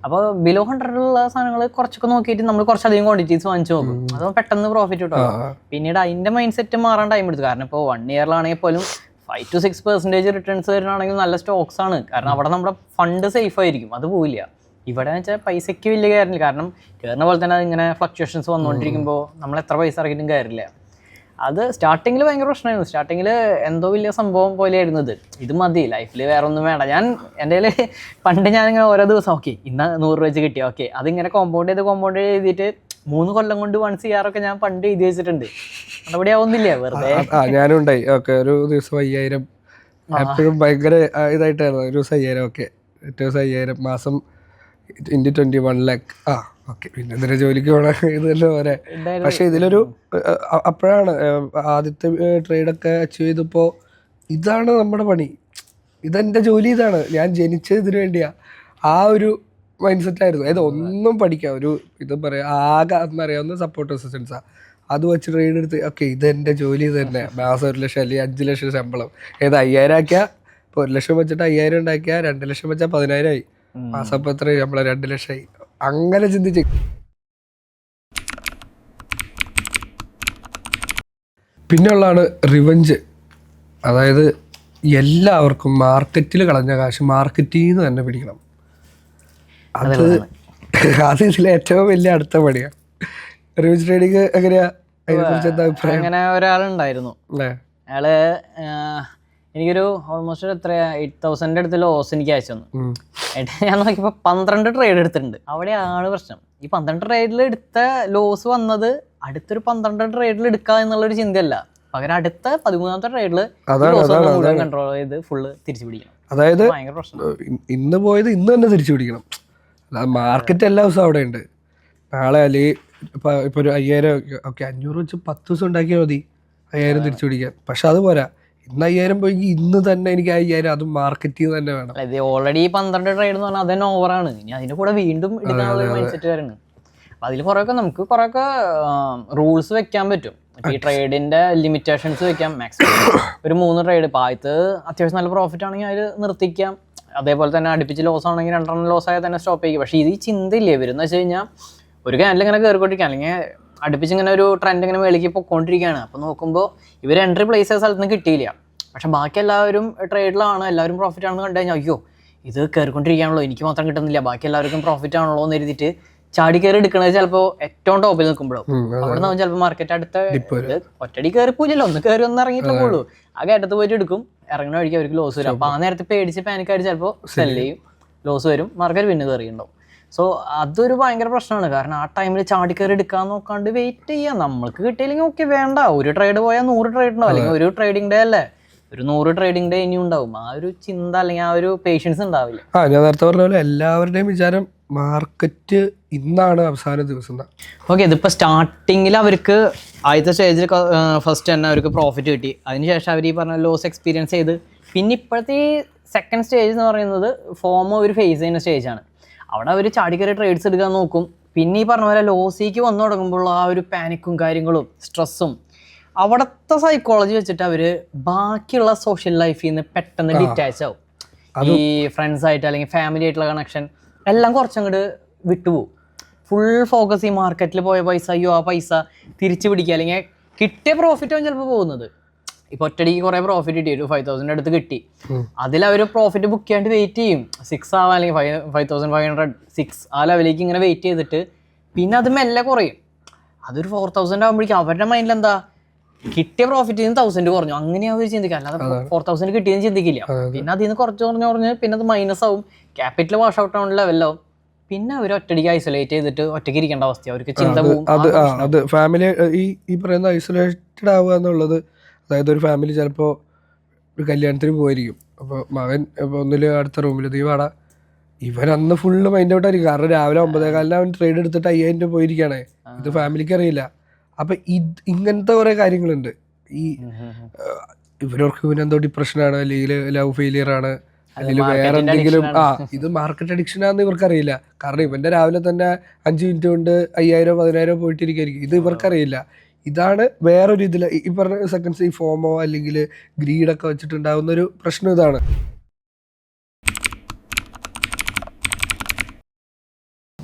Speaker 1: അപ്പോൾ ബിലോ 100 സാധനങ്ങൾ കുറച്ചൊക്കെ നോക്കിയിട്ട് നമ്മൾ കുറച്ചധികം ക്വാണ്ടിറ്റീസ് വാങ്ങിച്ചു നോക്കും, അത് പെട്ടെന്ന് പ്രോഫിറ്റ് കിട്ടും. പിന്നീട് അതിന്റെ മൈൻഡ് സെറ്റ് മാറാൻ ടൈം എടുത്തു. കാരണം ഇപ്പോൾ 1 ഇയറിലാണെങ്കിൽ പോലും 5 to 6% റിട്ടേൺസ് വരുന്നതാണെങ്കിൽ നല്ല സ്റ്റോക്സ് ആണ്. കാരണം അവിടെ നമ്മുടെ ഫണ്ട് സേഫ് ആയിരിക്കും, അത് പോവില്ല. ഇവിടെ വെച്ചാൽ പൈസയ്ക്ക് വലിയ കയറില്ല, കാരണം കയറുന്ന പോലെ തന്നെ അതിങ്ങനെ ഫ്ലക്ച്വേഷൻസ് വന്നുകൊണ്ടിരിക്കുമ്പോൾ നമ്മൾ എത്ര പൈസ ഇറക്കിയിട്ടും കയറില്ല. അത് സ്റ്റാർട്ടിങ്ങിൽ ഭയങ്കര പ്രശ്നമായിരുന്നു. സ്റ്റാർട്ടിങ്ങിൽ എന്തോ വലിയ സംഭവം പോലെയായിരുന്നു ഇത് മതി, ലൈഫിൽ വേറെ ഒന്നും വേണ്ട. എൻ്റെ പണ്ട് ഞാനിങ്ങനെ ഓരോ ദിവസം ഓക്കെ ഇന്ന് 100 രൂപ വെച്ച് കിട്ടി, ഓക്കെ അതിങ്ങനെ കോമ്പൗണ്ട് ചെയ്തിട്ട് 3 കൊല്ലം കൊണ്ട് 1 CR ഒക്കെ ഞാൻ പണ്ട് എഴുതി വെച്ചിട്ടുണ്ട്. നടപടി ആവുന്നില്ല, വെറുതെ.
Speaker 2: ഞാനും ഉണ്ടായി. ഓക്കെ ഒരു ദിവസം 5000 എപ്പോഴും ഭയങ്കര ഇതായിട്ടായിരുന്നു. ഒരു ദിവസം 5000, ഓക്കെ ഏറ്റവും ദിവസം 5000, മാസം 21 lakh. ഓക്കെ പിന്നെ എന്തിനാ ജോലിക്ക് പോകണം, ഇത് തന്നെ പോരെ. പക്ഷെ ഇതിലൊരു അപ്പോഴാണ് ആദ്യത്തെ ട്രേഡൊക്കെ അച്ചീവ് ചെയ്തപ്പോൾ ഇതാണ് നമ്മുടെ പണി, ഇതെൻ്റെ ജോലി, ഇതാണ് ഞാൻ ജനിച്ചത് ഇതിനു വേണ്ടിയാ. ആ ഒരു മൈൻഡ് സെറ്റായിരുന്നു. അതായത് ഒന്നും പഠിക്കാം, ഒരു ഇത് പറയാം ആകെ അന്നറിയാവുന്ന സപ്പോർട്ട് റെസിസ്റ്റൻസാണ്, അത് വെച്ച് ട്രേഡ് എടുത്ത് ഓക്കെ ഇതെൻ്റെ ജോലി തന്നെ. മാസം 1 ലക്ഷം അല്ലെങ്കിൽ 5 ലക്ഷം ശമ്പളം, 5000 ആക്കിയാൽ ഇപ്പോൾ 1 ലക്ഷം വെച്ചിട്ട് 5000 ഉണ്ടാക്കിയാൽ 2 ലക്ഷം വെച്ചാൽ 10000 ആയി. മാസം അപ്പം എത്ര ശമ്പളം? 2 ലക്ഷമായി. അങ്ങനെ ചിന്തിച്ച് പിന്നെയുള്ളതാണ് റിവഞ്ച്. അതായത് എല്ലാവർക്കും മാർക്കറ്റിൽ കളഞ്ഞ കാശ് മാർക്കറ്റിൽ നിന്ന് തന്നെ പിടിക്കണം. അത് ഇതിലെ ഏറ്റവും വലിയ അടുത്ത പണിയാണ്. റിവഞ്ച് ട്രേഡിങ് എങ്ങനെയാ? അതിനെക്കുറിച്ച് എന്താ അഭിപ്രായം?
Speaker 1: അങ്ങനെ ഒരാളുണ്ടായിരുന്നു.
Speaker 2: അല്ലേ?
Speaker 1: അയാള് എനിക്കൊരു ഓൾമോസ്റ്റ് എത്ര 8,000 അടുത്ത് ലോസ് എനിക്ക് അയച്ചു തന്നു. ഞാൻ നോക്കിയപ്പോൾ 12 ട്രേഡ് എടുത്തിട്ടുണ്ട്. അവിടെയാണ് പ്രശ്നം. ഈ 12 ട്രേഡിൽ എടുത്ത ലോസ് വന്നത് അടുത്തൊരു 12 ട്രേഡിൽ എടുക്കുക എന്നുള്ളൊരു ചിന്തയല്ല, പകരം അടുത്ത 13ാമത്തെ ട്രേഡിൽ മുഴുവൻ കൺട്രോൾ ചെയ്ത് ഫുള്ള് തിരിച്ചു പിടിക്കണം.
Speaker 2: അതായത്
Speaker 1: ഭയങ്കര പ്രശ്നം.
Speaker 2: ഇന്ന് പോയത് ഇന്ന് തന്നെ തിരിച്ചു പിടിക്കണം. അല്ലാതെ മാർക്കറ്റ് എല്ലാ ദിവസവും അവിടെ ഉണ്ട്. നാളെ അല്ലെങ്കിൽ ഇപ്പൊ 5,000 ഓക്കെ 500 വെച്ച് 10 ദിവസം ഉണ്ടാക്കിയാൽ മതി 5,000 തിരിച്ചു പിടിക്കാൻ. പക്ഷെ അത് പോരാ, ഇന്ന് 5,000 പോയി ഇന്ന് തന്നെ എനിക്ക് 5,000 അതും മാർക്കറ്റിൽ തന്നെ വേണം.
Speaker 1: ഇത് ഓൾറെഡി 12 ട്രേഡ് എന്ന് പറഞ്ഞാൽ അതന്നെ ഓവറാണ്. ഇനി അതിന്റെ കൂടെ വീണ്ടും എടുക്കാനുള്ള മൈൻഡ് സെറ്റ് വരുന്നത്. അപ്പൊ അതിൽ നമുക്ക് കുറെയൊക്കെ റൂൾസ് വെക്കാൻ പറ്റും. ഈ ട്രേഡിന്റെ ലിമിറ്റേഷൻസ് വെക്കാം. മാക്സിമം ഒരു 3 ട്രേഡ്, ഇപ്പൊ ആദ്യത്ത് അത്യാവശ്യം നല്ല പ്രോഫിറ്റ് ആണെങ്കിൽ അതിൽ നിർത്തിക്കാം. അതേപോലെ തന്നെ അടുപ്പിച്ച് ലോസ് ആണെങ്കിൽ 2 ലോസ് ആയാൽ തന്നെ സ്റ്റോപ്പ് ചെയ്യും. പക്ഷേ ഇത് ഈ ചിന്തയില്ലേ വരുന്ന വെച്ച് കഴിഞ്ഞാൽ ഒരു ക്യാൻഡിൽ ഇങ്ങനെ കയറിക്കൊണ്ടിരിക്കുക, അല്ലെങ്കിൽ അടുപ്പിച്ച് ഇങ്ങനെ ഒരു ട്രെൻഡ് ഇങ്ങനെ മേളിലേക്ക് പൊയ്ക്കൊണ്ടിരിക്കുകയാണ്. അപ്പോൾ നോക്കുമ്പോൾ ഇവർ എൻട്രി പ്ലേസ് ചെയ്ത സ്ഥലത്ത് നിന്ന് കിട്ടിയില്ല, പക്ഷെ ബാക്കി എല്ലാവരും ട്രേഡിലാണ്, എല്ലാവരും പ്രോഫിറ്റ് ആണെന്ന് കണ്ടു കഴിഞ്ഞാൽ അയ്യോ ഇത് കയറിക്കൊണ്ടിരിക്കുകയാണല്ലോ, എനിക്ക് മാത്രം കിട്ടുന്നില്ല, ബാക്കി എല്ലാവർക്കും പ്രോഫിറ്റ് ആണല്ലോ എന്ന് എഴുതിയിട്ട് ചാടി കയറി എടുക്കണത് ചിലപ്പോൾ ഏറ്റവും ടോപ്പിൽ നിൽക്കുമ്പോഴും അവിടെ നിന്ന് ചിലപ്പോൾ മാർക്കറ്റ് അടുത്ത ഒറ്റടി കയറി പോയില്ലല്ലോ, ഒന്ന് കയറി ഒന്ന് ഇറങ്ങിയിട്ടേ പോകുള്ളൂ. ആ കയറ്റത്ത് പോയിട്ട് എടുക്കും, ഇറങ്ങണ വഴിക്ക് അവർക്ക് ലോസ് വരും. അപ്പോൾ ആ നേരത്തെ പേടിച്ച് പാനിക്കായിട്ട് ചിലപ്പോൾ സെല് ചെയ്യും, ലോസ് വരും, മാർക്കറ്റ് പിന്നെ കയറിയിട്ടുണ്ടാവും. സോ അതൊരു ഭയങ്കര പ്രശ്നമാണ്. കാരണം ആ ടൈമിൽ ചാടി കയറി എടുക്കാൻ നോക്കാണ്ട് വെയിറ്റ് ചെയ്യാം. നമ്മൾക്ക് കിട്ടിയില്ലെങ്കിൽ ഓക്കെ വേണ്ട, ഒരു ട്രേഡ് പോയാൽ 100 ട്രേഡ് ഉണ്ടാവും, അല്ലെങ്കിൽ ഒരു ട്രേഡിംഗ് ഡേ അല്ലേ, ഒരു 100 ട്രേഡിംഗ് ഡേ ഇനിയും ഉണ്ടാവും. ആ ഒരു ചിന്ത അല്ലെങ്കിൽ ആ ഒരു പേഷ്യൻസ് ഉണ്ടാവില്ല.
Speaker 2: ഞാൻ നേരത്തെ പറഞ്ഞ പോലെ എല്ലാവരുടെയും വിചാരം മാർക്കറ്റ് ഇന്നാണ് അവസാന ദിവസം.
Speaker 1: ഓക്കെ, ഇതിപ്പോൾ സ്റ്റാർട്ടിങ്ങിൽ അവർക്ക് ആദ്യത്തെ സ്റ്റേജിൽ ഫസ്റ്റ് തന്നെ അവർക്ക് പ്രോഫിറ്റ് കിട്ടി, അതിനുശേഷം അവർ ഈ പറഞ്ഞ ലോസ് എക്സ്പീരിയൻസ് ചെയ്ത്, പിന്നെ ഇപ്പോഴത്തെ ഈ സെക്കൻഡ് സ്റ്റേജ് എന്ന് പറയുന്നത് ഫോമോ ഒരു ഫേസ് ചെയ്യുന്ന സ്റ്റേജാണ്. അവിടെ അവർ ചാടിക്കറി ട്രേഡ്സ് എടുക്കാൻ നോക്കും. പിന്നെ ഈ പറഞ്ഞ പോലെ ലോസിലേക്ക് വന്നു തുടങ്ങുമ്പോൾ ആ ഒരു പാനിക്കും കാര്യങ്ങളും സ്ട്രെസ്സും അവിടുത്തെ സൈക്കോളജി വെച്ചിട്ട് അവർ ബാക്കിയുള്ള സോഷ്യൽ ലൈഫിൽ നിന്ന് പെട്ടെന്ന് ഡിറ്റാച്ച് ആവും. ഈ ഫ്രണ്ട്സായിട്ട് അല്ലെങ്കിൽ ഫാമിലി ആയിട്ടുള്ള കണക്ഷൻ എല്ലാം കുറച്ചങ്ങോട്ട് വിട്ടുപോകും. ഫുൾ ഫോക്കസ് ഈ മാർക്കറ്റിൽ പോയ പൈസ, അയ്യോ ആ പൈസ തിരിച്ചു പിടിക്കുക, അല്ലെങ്കിൽ കിട്ടിയ പ്രോഫിറ്റാണ് ചിലപ്പോൾ പോകുന്നത്. ഇപ്പോൾ ഒറ്റടിക്ക് കുറേ പ്രോഫിറ്റ് കിട്ടി, ഒരു 5,000 അടുത്ത് കിട്ടി, അതിലവർ പ്രോഫിറ്റ് ബുക്ക് ചെയ്യാണ്ട് വെയിറ്റ് ചെയ്യും. 6 ആവാം അല്ലെങ്കിൽ 5,500 6 ആ ലെവലിലേക്ക് ഇങ്ങനെ വെയിറ്റ് ചെയ്തിട്ട് പിന്നെ അത് മെല്ലെ കുറയും. അതൊരു 4,000 ആകുമ്പോഴേക്കും അവരുടെ മൈൻഡിൽ എന്താ, കിട്ടിയ പ്രോഫിറ്റിൽ നിന്ന് 1,000 കുറഞ്ഞു, അങ്ങനെയാണ് അവർ ചിന്തിക്കുക. അല്ലാതെ 4,000 കിട്ടിയെന്ന് ചിന്തിക്കില്ല. പിന്നെ അതിൽ നിന്ന് കുറഞ്ഞ് പിന്നെ അത് മൈനസ് ആവും, ക്യാപിറ്റൽ വാഷ് ഔട്ട് ആവുന്ന ലെവലാവും. പിന്നെ അവർ ഒറ്റടിക്ക് ഐസൊലേറ്റ് ചെയ്തിട്ട് ഒറ്റയ്ക്ക് ഇരിക്കേണ്ട അവസ്ഥ, അവർക്ക് ചിന്ത പോകും.
Speaker 2: അത് ഫാമിലി ഈ പറയുന്ന ഐസൊലേറ്റഡ് ആവുക എന്നുള്ളത്, അതായത് ഒരു ഫാമിലി ചിലപ്പോൾ ഒരു കല്യാണത്തിന് പോയിരിക്കും, അപ്പോൾ മകൻ ഇപ്പോൾ ഒന്നിൽ അടുത്ത റൂമിൽ ദീവാട, ഇവൻ അന്ന് ഫുള്ള് മൈൻഡ് ഔട്ടായിരിക്കും. കാരണം രാവിലെ 9:15 അവൻ ട്രേഡ് എടുത്തിട്ട് 5,000 രൂപ പോയിരിക്കുകയാണ്. ഇത് ഫാമിലിക്ക് അറിയില്ല. അപ്പം ഇങ്ങനത്തെ കുറേ കാര്യങ്ങളുണ്ട്. ഈ ഇവർക്ക് ഇവനെന്തോ ഡിപ്രഷനാണ്, അല്ലെങ്കിൽ ലവ് ഫെയിലിയർ ആണ്, അല്ലെങ്കിൽ വേറെ എന്തെങ്കിലും ഇത് മാർക്കറ്റ് അഡിക്ഷനാന്ന് ഇവർക്കറിയില്ല. കാരണം ഇവന്റെ രാവിലെ തന്നെ 5 മിനിറ്റ് കൊണ്ട് 5,000 10,000 പോയിട്ടിരിക്കും. ഇത് ഇവർക്കറിയില്ല. ഇതാണ് വേറൊരു ഇതിൽ ഈ പറഞ്ഞ സെക്കൻഡ്സ്, ഈ ഫോമോ അല്ലെങ്കിൽ ഗ്രീഡൊക്കെ വെച്ചിട്ടുണ്ടാകുന്ന ഒരു പ്രശ്നം ഇതാണ്.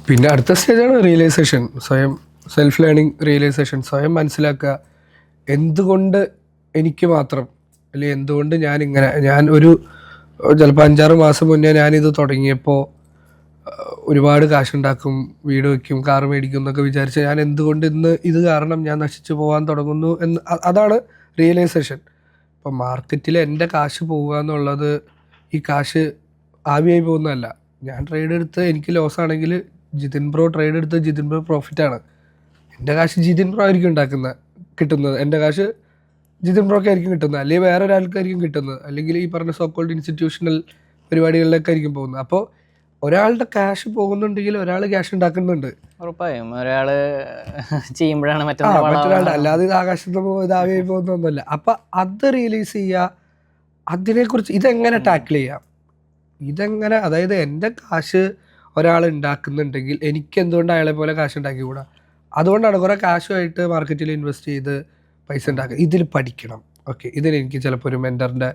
Speaker 2: പിന്നെ അടുത്ത സ്റ്റേജാണ് റിയലൈസേഷൻ, സ്വയം സെൽഫ് ലേണിംഗ് റിയലൈസേഷൻ. സ്വയം മനസ്സിലാക്കുക, എന്തുകൊണ്ട് എനിക്ക് മാത്രം, അല്ലെങ്കിൽ എന്തുകൊണ്ട് ഞാൻ ഒരു ചിലപ്പോൾ 5-6 മാസം മുന്നേ ഞാനിത് തുടങ്ങിയപ്പോൾ ഒരുപാട് കാശുണ്ടാക്കും, വീട് വയ്ക്കും, കാർ മേടിക്കും എന്നൊക്കെ വിചാരിച്ച് ഞാൻ എന്തുകൊണ്ട് ഇന്ന് ഇത് കാരണം ഞാൻ നശിച്ചു പോകാൻ തുടങ്ങുന്നു എന്ന്, അതാണ് റിയലൈസേഷൻ. ഇപ്പം മാർക്കറ്റിൽ എൻ്റെ കാശ് പോവുക എന്നുള്ളത് ഈ കാശ് ആവിയായി പോകുന്നതല്ല. ഞാൻ ട്രേഡ് എടുത്ത് എനിക്ക് ലോസ് ആണെങ്കിൽ ജിതിൻ ബ്രോ ട്രേഡ് എടുത്ത് ജിതിൻ ബ്രോ പ്രോഫിറ്റാണ്. എൻ്റെ കാശ് ജിതിൻ ബ്രോ ആയിരിക്കും കിട്ടുന്നത്, എൻ്റെ കാശ് ജിതിൻ ബ്രോക്ക് ആയിരിക്കും കിട്ടുന്നത്, അല്ലെങ്കിൽ വേറെ ഒരാൾക്കായിരിക്കും കിട്ടുന്നത്, അല്ലെങ്കിൽ ഈ പറഞ്ഞ സോക്കോൾഡ് ഇൻസ്റ്റിറ്റ്യൂഷണൽ പരിപാടികളിലൊക്കെ ആയിരിക്കും പോകുന്നത്. അപ്പോൾ ഒരാളുടെ ക്യാഷ് പോകുന്നുണ്ടെങ്കിൽ ഒരാൾ ക്യാഷ് ഉണ്ടാക്കുന്നുണ്ട്,
Speaker 1: ഉറപ്പായും ഒരാള് ചെയ്യുമ്പോഴാണ്
Speaker 2: മറ്റൊരാളുടെ, അല്ലാതെ ഇത് ആകാശത്ത് ഇതാവുകയായി പോകുന്നൊന്നുമല്ല. അപ്പം അത് റിയലൈസ് ചെയ്യുക, അതിനെക്കുറിച്ച് ഇതെങ്ങനെ ടാക്കിൾ ചെയ്യാം, ഇതെങ്ങനെ, അതായത് എൻ്റെ കാശ് ഒരാൾ ഉണ്ടാക്കുന്നുണ്ടെങ്കിൽ എനിക്ക് എന്തുകൊണ്ട് അയാളെ പോലെ കാശ് ഉണ്ടാക്കിക്കൂടാ. അതുകൊണ്ടാണ് കുറേ കാശുമായിട്ട് മാർക്കറ്റിൽ ഇൻവെസ്റ്റ് ചെയ്ത് പൈസ ഉണ്ടാക്കുക. ഇതിൽ പഠിക്കണം, ഓക്കെ, ഇതിന് എനിക്ക് ചിലപ്പോൾ ഒരു മെൻറ്ററിൻ്റെ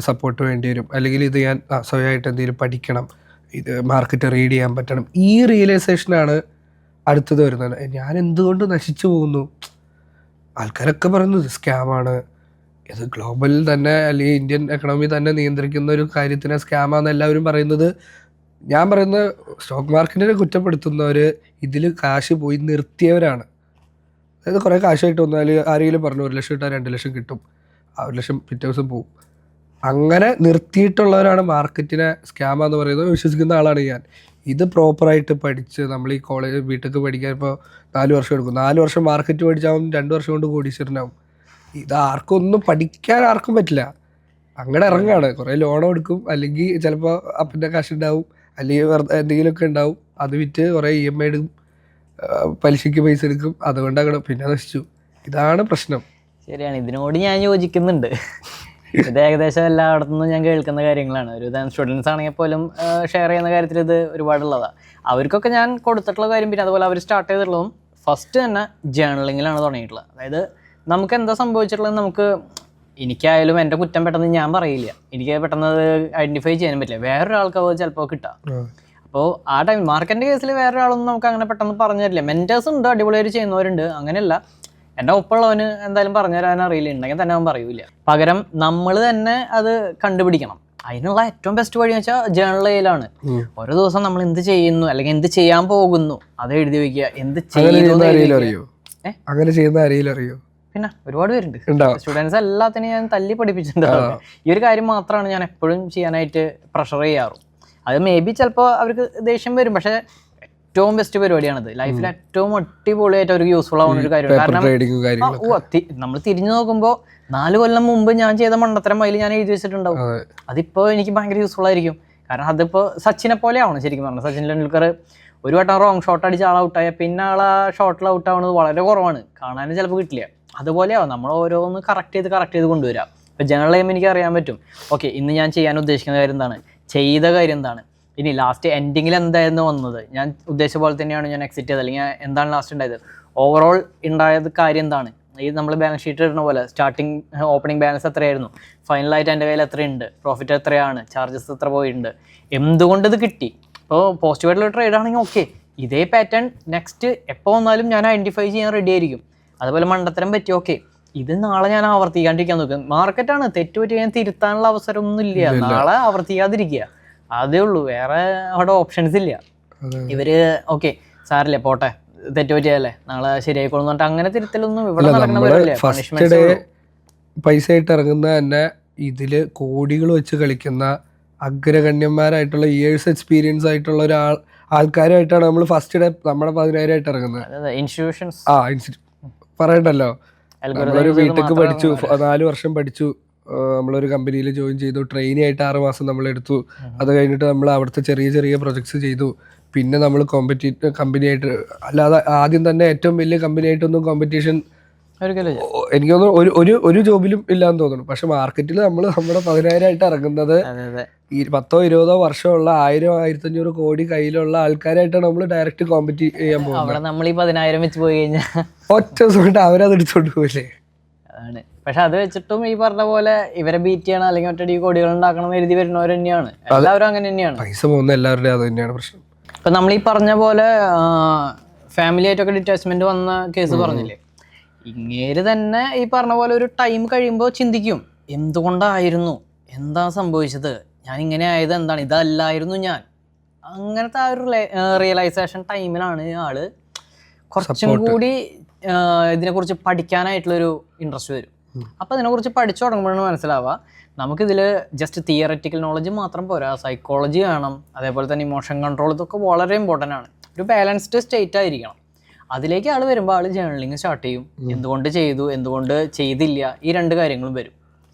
Speaker 2: സപ്പോർട്ട് വേണ്ടി വരും, അല്ലെങ്കിൽ ഇത് ഞാൻ സ്വയമായിട്ട് എന്തെങ്കിലും പഠിക്കണം, ഇത് മാർക്കറ്റ് റീഡ് ചെയ്യാൻ പറ്റണം. ഈ റിയലൈസേഷനാണ് അടുത്തത് വരുന്നത്. ഞാൻ എന്തുകൊണ്ട് നശിച്ചു പോകുന്നു, ആൾക്കാരൊക്കെ പറയുന്നത് സ്കാമാണ്, ഇത് ഗ്ലോബൽ തന്നെ അല്ലെങ്കിൽ ഇന്ത്യൻ എക്കണോമി തന്നെ നിയന്ത്രിക്കുന്ന ഒരു കാര്യത്തിനെ സ്കാമാണെന്ന് എല്ലാവരും പറയുന്നത്. ഞാൻ പറയുന്നത് സ്റ്റോക്ക് മാർക്കറ്റിനെ കുറ്റപ്പെടുത്തുന്നവർ ഇതിൽ കാശ് പോയി നിർത്തിയവരാണ്. അതായത് കുറേ കാശായിട്ട് വന്നാൽ ആരെങ്കിലും പറഞ്ഞു 1 ലക്ഷം ഇട്ടാൽ 2 ലക്ഷം കിട്ടും, ആ 1 ലക്ഷം പിറ്റേ ദിവസം പോവും. അങ്ങനെ നിർത്തിയിട്ടുള്ളവരാണ് മാർക്കറ്റിനെ സ്കാമാന്ന് പറയുന്നത് വിശ്വസിക്കുന്ന ആളാണ് ഞാൻ. ഇത് പ്രോപ്പറായിട്ട് പഠിച്ച് നമ്മൾ ഈ കോളേജ് വീട്ടിലേക്ക് പഠിക്കാൻ ഇപ്പോൾ 4 വർഷം എടുക്കും. 4 വർഷം മാർക്കറ്റ് പഠിച്ചാവും 2 വർഷം കൊണ്ട് കോടീശ്വരനാവും. ഇത് ആർക്കും ഒന്നും പഠിക്കാൻ ആർക്കും പറ്റില്ല. അങ്ങനെ ഇറങ്ങാണ്, കുറേ ലോൺ എടുക്കും, അല്ലെങ്കിൽ ചിലപ്പോൾ അപ്പൻ്റെ കാശ് ഉണ്ടാവും, അല്ലെങ്കിൽ വെറുതെ എന്തെങ്കിലുമൊക്കെ ഉണ്ടാവും, അത് വിറ്റ് കുറേ EMI എടുക്കും, പലിശയ്ക്ക് പൈസ എടുക്കും, അതുകൊണ്ട് അങ്ങനെ പിന്നെ നശിച്ചു. ഇതാണ് പ്രശ്നം.
Speaker 1: ശരിയാണ്, ഇതിനോട് ഞാൻ യോജിക്കുന്നുണ്ട്. ഇത് ഏകദേശം എല്ലായിടത്തുനിന്നും ഞാൻ കേൾക്കുന്ന കാര്യങ്ങളാണ്. ഒരു സ്റ്റുഡൻസ് ആണെങ്കിൽ പോലും ഷെയർ ചെയ്യുന്ന കാര്യത്തിൽ ഇത് ഒരുപാടുള്ളതാണ്. അവർക്കൊക്കെ ഞാൻ കൊടുത്തിട്ടുള്ള കാര്യം, പിന്നെ അതുപോലെ അവർ സ്റ്റാർട്ട് ചെയ്തിട്ടുള്ളതും ഫസ്റ്റ് തന്നെ ജേർണലിങ്ങിലാണ് തുടങ്ങിയിട്ടുള്ളത്. അതായത് നമുക്ക് എന്താ സംഭവിച്ചിട്ടുള്ളത്, നമുക്ക് എനിക്കായാലും എൻ്റെ കുറ്റം പെട്ടെന്ന് ഞാൻ പറയില്ല, എനിക്ക് പെട്ടെന്ന് അത് ഐഡൻറ്റിഫൈ ചെയ്യാനും പറ്റില്ല, വേറൊരാൾക്ക് അത് ചിലപ്പോൾ കിട്ടാം. അപ്പോൾ ആ ടൈം മാർക്കറ്റിൻ്റെ കേസിൽ വേറൊരാളൊന്നും നമുക്ക് അങ്ങനെ പെട്ടെന്ന് പറഞ്ഞു തരില്ല. മെൻറ്റേഴ്സ് ഉണ്ട്, അടിപൊളിയായിട്ട് ചെയ്യുന്നവരുണ്ട്, അങ്ങനെയല്ല. എൻ്റെ ഒപ്പമുള്ളവന് എന്തായാലും പറഞ്ഞു തരാൻ അറിയില്ല, ഉണ്ടെങ്കിൽ തന്നെ അവൻ പറയൂല. പകരം നമ്മൾ തന്നെ അത് കണ്ടുപിടിക്കണം. അതിനുള്ള ഏറ്റവും ബെസ്റ്റ് വഴി എന്ന് വെച്ചാൽ ജേർണലിലാണ്. ഓരോ ദിവസം നമ്മൾ എന്ത് ചെയ്യുന്നു അല്ലെങ്കിൽ എന്ത് ചെയ്യാൻ പോകുന്നു അത് എഴുതി വയ്ക്കുക. എന്ത് ചെയ്യുന്നു
Speaker 2: അങ്ങനെ ചെയ്യുന്ന ആരെങ്കിലും അറിയോ?
Speaker 1: പിന്നെ ഒരുപാട് പേരുണ്ട്. സ്റ്റുഡൻസ് എല്ലാത്തിനും ഞാൻ തല്ലി പഠിപ്പിച്ചിട്ടുണ്ട്. ഈ ഒരു കാര്യം മാത്രമാണ് ഞാൻ എപ്പോഴും ചെയ്യാനായിട്ട് പ്രഷർ ചെയ്യാറും. അത് മേ ബി ചിലപ്പോൾ അവർക്ക് ദേഷ്യം വരും, പക്ഷെ ഏറ്റവും ബെസ്റ്റ് പരിപാടിയാണിത്. ലൈഫിൽ ഏറ്റവും അടിപൊളിയായിട്ട് അവർക്ക് യൂസ്ഫുൾ ആവുന്ന ഒരു കാര്യമാണ്. കാരണം നമ്മൾ തിരിഞ്ഞു നോക്കുമ്പോൾ 4 കൊല്ലം മുമ്പ് ഞാൻ ചെയ്ത മണ്ടത്തരം അതിൽ ഞാൻ എഴുതി വെച്ചിട്ടുണ്ടാവും. അതിപ്പോൾ എനിക്ക് ഭയങ്കര യൂസ്ഫുൾ ആയിരിക്കും. കാരണം അതിപ്പോൾ സച്ചിനെ പോലെ ആവണം. ശരിക്കും പറഞ്ഞാൽ സച്ചിൻ ടെണ്ടുൽക്കർ ഒരു വട്ടം റോങ് ഷോട്ട് അടിച്ച് ആൾ ഔട്ടായ പിന്നെ ആൾ ആ ഷോട്ടിൽ ഔട്ട് ആവുന്നത് വളരെ കുറവാണ്, കാണാനും ചിലപ്പോൾ കിട്ടില്ല. അതുപോലെയാവും നമ്മൾ ഓരോന്ന് കറക്റ്റ് ചെയ്ത് കൊണ്ടുവരാം. ഇപ്പോൾ ജനറൽ എയിം എനിക്ക് അറിയാൻ പറ്റും. ഓക്കെ, ഇന്ന് ഞാൻ ചെയ്യാൻ ഉദ്ദേശിക്കുന്ന കാര്യം എന്താണ്, ചെയ്ത കാര്യം എന്താണ്, ഇനി ലാസ്റ്റ് എൻഡിങ്ങിൽ എന്തായിരുന്നു വന്നത്, ഞാൻ ഉദ്ദേശിച്ച പോലെ തന്നെയാണ് ഞാൻ എക്സിറ്റ് ചെയ്തത്, അല്ലെങ്കിൽ എന്താണ് ലാസ്റ്റ് ഉണ്ടായത്, ഓവറോൾ ഉണ്ടായത് കാര്യം എന്താണ്. ഈ നമ്മൾ ബാലൻസ് ഷീറ്റ് ഇടുന്ന പോലെ സ്റ്റാർട്ടിങ് ഓപ്പണിംഗ് ബാലൻസ് എത്രയായിരുന്നു, ഫൈനലായിട്ട് എൻ്റെ കയ്യിൽ എത്രയുണ്ട്, പ്രോഫിറ്റ് എത്രയാണ്, ചാർജസ് എത്ര പോയിട്ടുണ്ട്, എന്തുകൊണ്ട് ഇത് കിട്ടി. ഇപ്പോൾ പോസിറ്റീവ് ആയിട്ടുള്ള ട്രേഡ് ആണെങ്കിൽ ഓക്കെ, ഇതേ പാറ്റേൺ നെക്സ്റ്റ് എപ്പോൾ വന്നാലും ഞാൻ ഐഡൻറ്റിഫൈ ചെയ്യാൻ റെഡി ആയിരിക്കും. അതുപോലെ മണ്ടത്തരം പറ്റി, ഓക്കെ ഇത് നാളെ ഞാൻ ആവർത്തിക്കാണ്ടിരിക്കാൻ നോക്കും. മാർക്കറ്റാണ്, തെറ്റുപറ്റി ഞാൻ തിരുത്താനുള്ള അവസരം ഒന്നും ഇല്ല, നാളെ ആവർത്തിക്കാതിരിക്കുക, അതേ ഉള്ളൂ. വേറെ അവിടെ ഓപ്ഷൻസ് ഇല്ല. ഇവര് ഓക്കെ സാറില്ലേ പോട്ടെ, തെറ്റുപറ്റിയല്ലേ നാളെ ശരിയായിക്കോളും പറഞ്ഞിട്ട് അങ്ങനെ തിരുത്തലൊന്നും ഇവിടെ നടക്കുന്ന
Speaker 2: പൈസ ആയിട്ട് ഇറങ്ങുന്ന തന്നെ ഇതില് കോടികൾ വെച്ച് കളിക്കുന്ന അഗ്രഗണ്യന്മാരായിട്ടുള്ള ഇയേഴ്സ് എക്സ്പീരിയൻസ് ആയിട്ടുള്ള ആൾക്കാരായിട്ടാണ് നമ്മൾ ഫസ്റ്റ് ഡേ നമ്മുടെ 10,000 ആയിട്ട് ഇറങ്ങുന്നത്.
Speaker 1: ഇൻസ്റ്റിറ്റ്യൂഷൻസ്
Speaker 2: പറയണ്ടല്ലോ, നമ്മളൊരു വീട്ടിലേക്ക് പഠിച്ചു, 4 വർഷം പഠിച്ചു, നമ്മളൊരു കമ്പനിയിൽ ജോയിൻ ചെയ്തു, ട്രെയിനി ആയിട്ട് 6 മാസം നമ്മൾ എടുത്തു. അത് കഴിഞ്ഞിട്ട് നമ്മൾ അവിടുത്തെ ചെറിയ പ്രൊജക്ട്സ് ചെയ്തു. പിന്നെ നമ്മൾ കമ്പനിയായിട്ട് അല്ലാതെ ആദ്യം തന്നെ ഏറ്റവും വലിയ കമ്പനിയായിട്ടൊന്നും കോമ്പറ്റീഷൻ എനിക്ക് തോന്നുന്നു ഒരു ജോബിലും ഇല്ലാന്ന് തോന്നുന്നു. പക്ഷെ മാർക്കറ്റിൽ നമ്മൾ നമ്മുടെ 10,000 ആയിട്ട് ഇറങ്ങുന്നത് 10-20 വർഷമുള്ള 1000-1500 കോടി കയ്യിലുള്ള ആൾക്കാരായിട്ടാണ് നമ്മൾ ഡയറക്റ്റ് കോമ്പറ്റ് ചെയ്യാൻ പോകുന്നത്.
Speaker 1: നമ്മൾ ഈ 10,000 വെച്ച് പോയി കഴിഞ്ഞാൽ
Speaker 2: ഒറ്റ ദിവസം അവരത് എടുത്തോണ്ട് പോയില്ലേ.
Speaker 1: അതാണ്. പക്ഷെ അത് വെച്ചിട്ടും ഈ പറഞ്ഞ പോലെ ഇവരെ ബീറ്റ് ചെയ്യണം അല്ലെങ്കിൽ ഒറ്റടി കോടികൾ ഉണ്ടാക്കണം എഴുതി വരുന്നവർ തന്നെയാണ്. എല്ലാവരും അങ്ങനെ തന്നെയാണ്.
Speaker 2: പൈസ പോകുന്ന എല്ലാവരുടെയും അത് തന്നെയാണ് പ്രശ്നം.
Speaker 1: ഇപ്പം നമ്മൾ ഈ പറഞ്ഞ പോലെ ഫാമിലി ആയിട്ടൊക്കെ ഡിറ്റാച്ച്മെന്റ് വന്ന കേസ് പറഞ്ഞില്ലേ, ഇങ്ങേര് തന്നെ ഈ പറഞ്ഞ പോലെ ഒരു ടൈം കഴിയുമ്പോൾ ചിന്തിക്കും, എന്തുകൊണ്ടായിരുന്നു, എന്താ സംഭവിച്ചത്, ഞാൻ ഇങ്ങനെ ആയത് എന്താണ്, ഇതല്ലായിരുന്നു ഞാൻ. അങ്ങനത്തെ ആ ഒരു റിയലൈസേഷൻ ടൈമിലാണ് ആള് കുറച്ചും കൂടി ഇതിനെക്കുറിച്ച് പഠിക്കാനായിട്ടുള്ളൊരു ഇൻട്രസ്റ്റ് വരും. അപ്പോൾ ഇതിനെക്കുറിച്ച് പഠിച്ചു തുടങ്ങുമ്പോഴാണ് മനസ്സിലാവുക നമുക്കിതിൽ ജസ്റ്റ് തിയററ്റിക്കൽ നോളജ് മാത്രം പോരാ, സൈക്കോളജി വേണം, അതേപോലെ തന്നെ ഇമോഷൻ കൺട്രോൾ, ഇതൊക്കെ വളരെ ഇമ്പോർട്ടൻ്റ് ആണ്. ഒരു ബാലൻസ്ഡ് സ്റ്റേറ്റ് ആയിരിക്കണം. അതിലേക്ക് ആൾ വരുമ്പോൾ ആൾ ജേർണലിങ് സ്റ്റാർട്ട് ചെയ്യും. എന്തുകൊണ്ട് ചെയ്തു, എന്തുകൊണ്ട് ചെയ്തില്ല, ഈ 2 കാര്യങ്ങളും വരും.